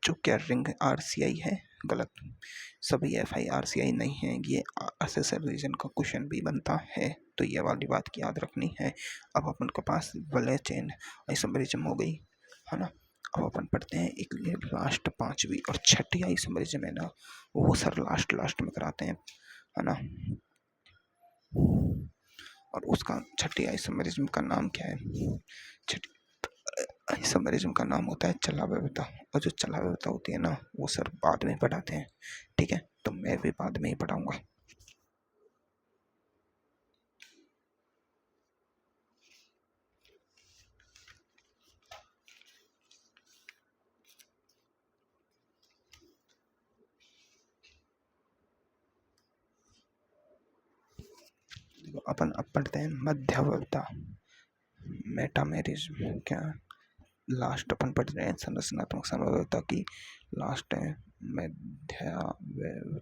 जो क्या रिंग RCI है, गलत। सभी Fi RCI नहीं है, ये एसएसएल रीजन का क्वेश्चन भी बनता है, तो ये वाली बात की याद रखनी है। अब अपन के पास वलय चेन आइसोमरिज्म हो गई है ना। अब अपन पढ़ते हैं एक लास्ट पांचवी और छठी आइसोमरिज्म है ना, वो सर लास्ट में कराते हैं, है ना। और उसका छठी आइसोमरिज्म का नाम क्या है? छठी आइसोमरिज्म का नाम होता है चलाव्यवस्था, और जो चलाव्यवस्था होती है ना वो सर बाद में पढ़ाते हैं, ठीक है। तो मैं भी बाद में ही पढ़ाऊंगा। अपन अब पढ़ते हैं मध्यावस्था, मेटामेरिज्म। क्या लास्ट अपन पढ़ रहे हैं संरचनात्मक समव्यवस्था की, लास्ट है मध्यावस्था।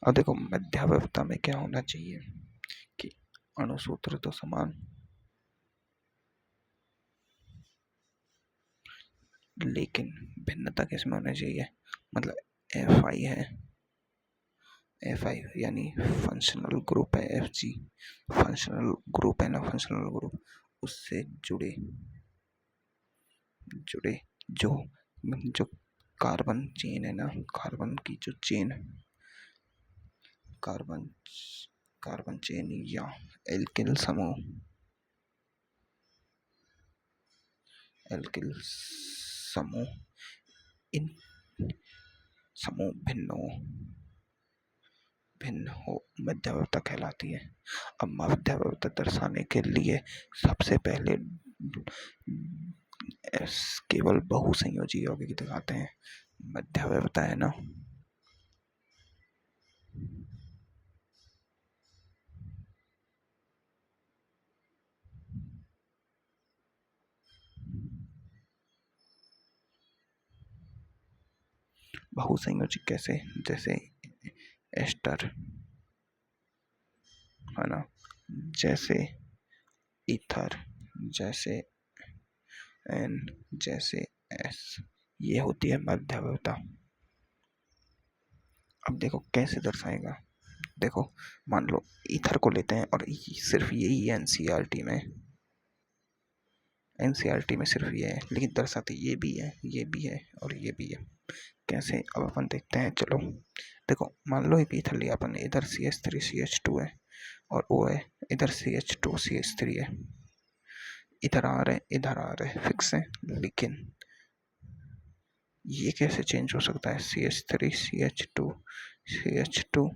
अब देखो मध्यावस्था में क्या होना चाहिए कि अणुसूत्र तो समान, लेकिन भिन्नता किसमें होनी चाहिए, मतलब Fi है, Fi यानी फंक्शनल ग्रुप है, Fg फंक्शनल ग्रुप है ना, फंक्शनल ग्रुप उससे जुड़े जो जो कार्बन चेन है ना, कार्बन की जो चेन, कार्बन चेन या एल्किल समूह, इन समूह भिन्न हो मध्यावस्था कहलाती है। अब मध्यावस्था दर्शाने के लिए सबसे पहले केवल बहुसंयोजी यौगिक दिखाते हैं। मध्यावस्था है ना, बहुसंयोजी कैसे, जैसे एस्टर है ना, जैसे ईथर, जैसे एन, जैसे एस, ये होती है मध्यावस्था। अब देखो कैसे दर्शाएगा, देखो मान लो ईथर को लेते हैं और सिर्फ यही है एनसीईआरटी में सिर्फ ये है, लेकिन दर्शाते ये भी है, ये भी है और ये भी है। कैसे, अब अपन देखते हैं, चलो देखो मान लो एक ईथर लिया अपन, इधर CH3CH2 है और O है, इधर CH2CH3 है, इधर आ रहे इधर आ रहे फिक्स है, लेकिन ये कैसे चेंज हो सकता है, CH3 CH2 CH2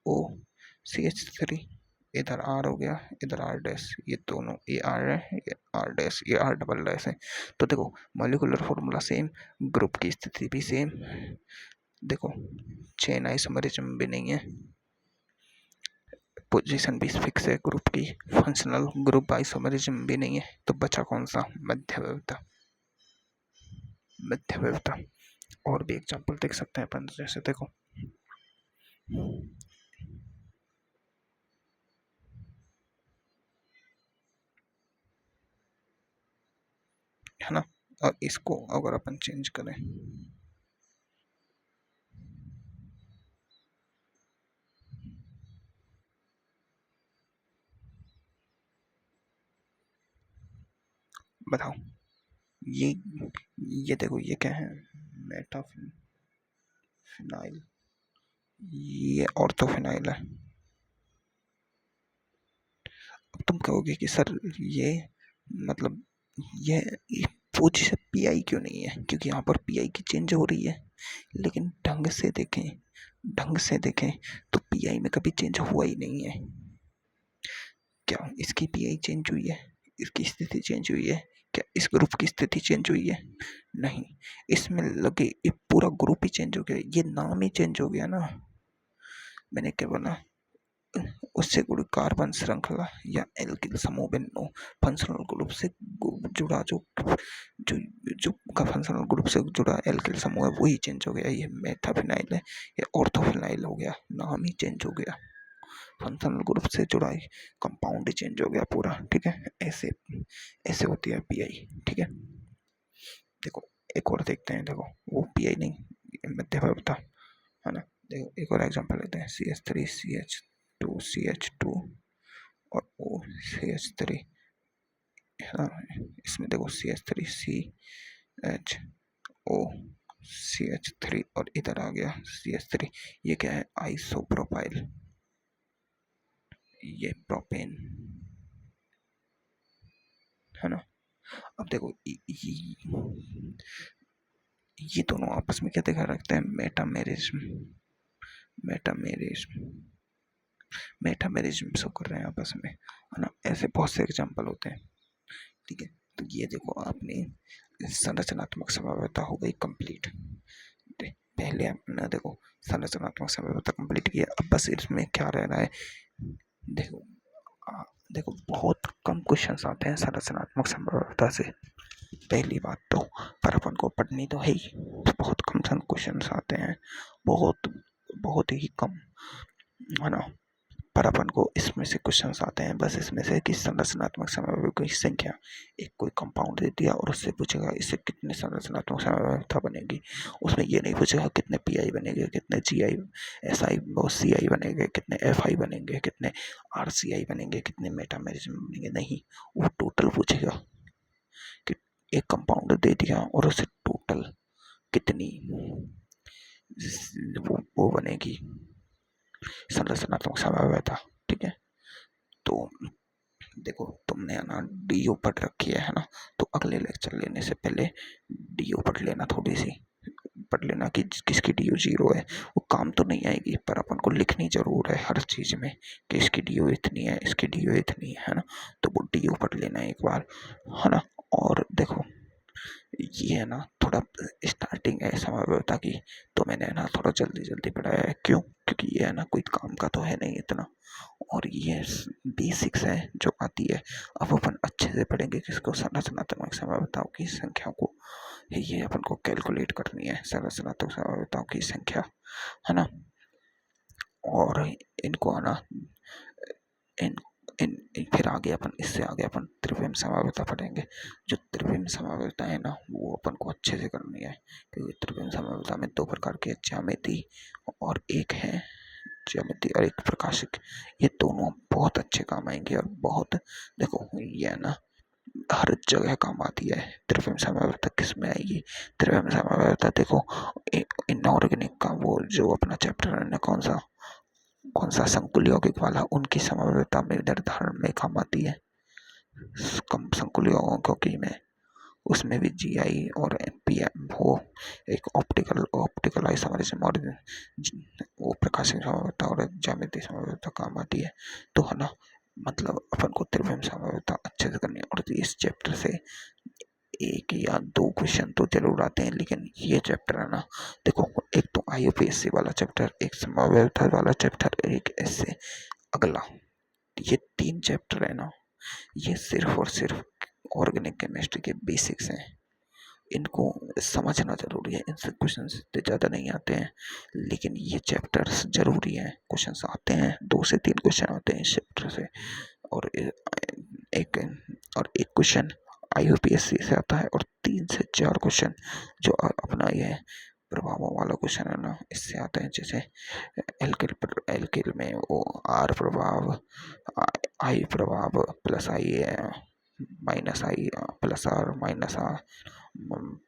O CH3, इधर R हो गया, इधर R डैश, ये दोनों, ये R है, ये R डैश, ये R डबल डैश है। तो देखो मॉलिक्यूलर फॉर्मूला सेम, ग्रुप की स्थिति भी सेम, देखो चेन आइसोमरिज्म भी नहीं है, पोजीशन भी फिक्स है ग्रुप की, फंक्शनल ग्रुप आइसोमरिज्म भी नहीं है, तो बचा कौन सा, मध्यावस्था। और भी एग्जाम्पल देख सकते हैं अपन, जैसे देखो है ना। और इसको अगर अपन चेंज करें, बताओ ये ये देखो ये क्या है, मेटाफिनाइल, ये ऑर्थोफिनाइल है। अब तुम कहोगे कि सर ये मतलब ये पोजीशन पीआई क्यों नहीं है, क्योंकि यहाँ पर पीआई की चेंज हो रही है। लेकिन ढंग से देखें तो पीआई में कभी चेंज हुआ ही नहीं है। क्या इसकी पीआई चेंज हुई है, इसकी स्थिति चेंज हुई है, क्या इस ग्रुप की स्थिति चेंज हुई है? नहीं, इसमें लगे ये पूरा ग्रुप ही चेंज हो गया, ये नाम ही चेंज हो गया ना। मैंने क्या बोला, उससे जुड़ी कार्बन श्रृंखला या एल्किल समूह बिंदु फंक्शनल ग्रुप से जुड़ा जो जो का फंक्शनल ग्रुप से जुड़ा एल्किल समूह है वही चेंज हो गया। ये मेथाफिनाइल है, ये ऑर्थोफिनाइल हो गया, नाम ही चेंज हो गया, फंक्शनल ग्रुप से जुड़ा कंपाउंड ही चेंज हो गया पूरा। ठीक है, ऐसे ऐसे होती है पीआई। ठीक है, देखो एक और देखते हैं, देखो वो पीआई नहीं मध्यवर्ता है ना। देखो एक और एग्जांपल लेते हैं, CH3CH2 और OCH3 है ना। इसमें देखो CH3CHO CH3 और इधर आ गया CH3, ये क्या है, आइसोप्रोपाइल, ये प्रोपेन है ना। अब देखो ये दोनों आपस में क्या दिखा रखते हैं, मेटामेरिज्म मेटामेरिज्म मेटामेरिज्म शो कर रहे हैं आपस में, है ना। ऐसे बहुत से एग्जांपल होते हैं। ठीक है, तो ये देखो आपने संरचनात्मक संभाव्यता हो गई कंप्लीट। पहले आपने देखो संरचनात्मक संभाव्यता कंप्लीट किया, अब बस इसमें क्या रह रहा है, देखो देखो बहुत कम क्वेश्चंस आते हैं संरचनात्मक संभाव्यता से, पहली बात तो, पर अपन को पढ़नी तो है ही, बहुत कम क्वेश्चंस आते हैं, बहुत बहुत ही कम, है ना। पर अपन को इसमें से क्वेश्चंस आते हैं बस इसमें से कि संरचनात्मक संभाव्यता की संख्या, एक कोई कंपाउंड दे दिया और उससे पूछेगा इससे कितने संरचनात्मक संभाव्यता बनेगी, उसमें ये नहीं पूछेगा कितने पीआई बनेंगे, कितने जीआई एसआई और सीआई बनेंगे, कितने एफआई बनेंगे, कितने आरसीआई बनेंगे, कितने मेटामेरिज्म बनेंगे, नहीं, वो टोटल पूछेगा कि एक कंपाउंड दे दिया और उसे टोटल कितनी वो बनेगी संरचनात्मक संभाव्यता। ठीक है, तो देखो तुमने ना डीओ पढ़ रखी है ना, तो अगले लेक्चर लेने से पहले डीओ पढ़ लेना, थोड़ी सी पढ़ लेना कि किसकी डीओ 0 है, वो काम तो नहीं आएगी पर अपन को लिखनी जरूर है हर चीज में कि इसकी डीओ इतनी है, इसकी डीओ इतनी है ना, तो वो डीओ पढ़ लेना एक बार, है ना। और देखो ये है ना थोड़ा स्टार्टिंग है संभाव्यता की, तो मैंने ना थोड़ा जल्दी जल्दी पढ़ाया है, क्यों, क्योंकि ये है ना कोई काम का तो है नहीं इतना, और ये बेसिक्स है जो आती है। अब अपन अच्छे से पढ़ेंगे किसको, संरचनात्मक संभाव्यताओं की संख्या को, ये अपन को कैलकुलेट करनी है संरचनात्मक संभाव्यताओं की संख्या, है ना। और इनको है ना इन फिर आगे अपन इससे आगे अपन त्रिविम संभाव्यता पढ़ेंगे। जो त्रिविम संभाव्यता है ना वो अपन को अच्छे से करनी है, क्योंकि त्रिविम संभाव्यता में दो प्रकार के, ज्यामिति और एक है ज्यामिति और एक प्रकाशिक, ये दोनों बहुत अच्छे काम आएंगे। और बहुत देखो ये है ना हर जगह काम आती है। त्रिविम संभाव्यता किस में आएगी, त्रिविम संभाव्यता देखो इनऑर्गेनिक का वो जो अपना चैप्टर है ना, कौन सा संकुल यौगिक वाला, उनकी संभाव्यता में निर्धारण में काम आती है। कम संकुल यौगिकों की में उसमें भी जीआई और पीएम वो एक ऑप्टिकल आइसोमरिज्म और वो प्रकाशिक संभाव्यता और ज्यामितीय संभाव्यता काम आती है। तो है ना, मतलब अपन को त्रिविम संभाव्यता अच्छे से करनी है। और इस चैप्टर से एक या दो क्वेश्चन तो जरूर आते हैं, लेकिन ये चैप्टर है ना देखो, एक तो आईयूपीएससी वाला चैप्टर, एक संभाव्यता वाला चैप्टर, एक ऐसे अगला, ये 3 चैप्टर है ना, ये सिर्फ और सिर्फ ऑर्गेनिक केमिस्ट्री के बेसिक्स हैं। इनको समझना ज़रूरी है। इनसे क्वेश्चंस इतने ज़्यादा नहीं आते हैं, लेकिन ये चैप्टर्स ज़रूरी हैं। क्वेश्चंस आते हैं, 2 से 3 क्वेश्चन आते हैं इस चैप्टर से, और एक एक क्वेश्चन IUPAC से आता है, और 3 से 4 क्वेश्चन जो अपना ये प्रभावों वाला क्वेश्चन है ना, इससे आते हैं। जैसे एल्किल में वो R प्रभाव, I प्रभाव plus I minus I plus R minus R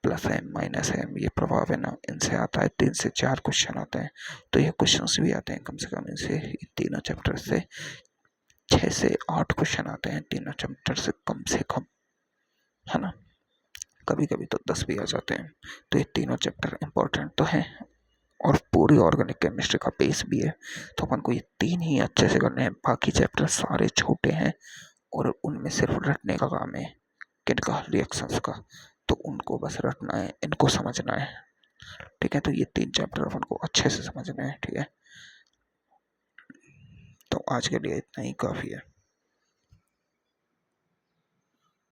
plus M minus M, ये प्रभाव है ना, इनसे आता है। 3 से 4 क्वेश्चन आते हैं। तो ये क्वेश्चंस भी आते हैं कम से कम इनसे, तीनों चैप्टर से 6 से 8 क्वेश्चन आते हैं तीनों चैप्टर से कम, है ना। कभी कभी तो 10 भी आ जाते हैं। तो ये तीनों चैप्टर इम्पोर्टेंट तो हैं, और पूरी ऑर्गेनिक केमिस्ट्री का बेस भी है। तो अपन को ये 3 ही अच्छे से करने हैं, बाकी चैप्टर सारे छोटे हैं और उनमें सिर्फ रटने का काम है। किनका? रिएक्शंस का। तो उनको बस रटना है, इनको समझना है, ठीक है। तो ये 3 चैप्टर अपन को अच्छे से समझने हैं, ठीक है। तो आज के लिए इतना ही काफ़ी है।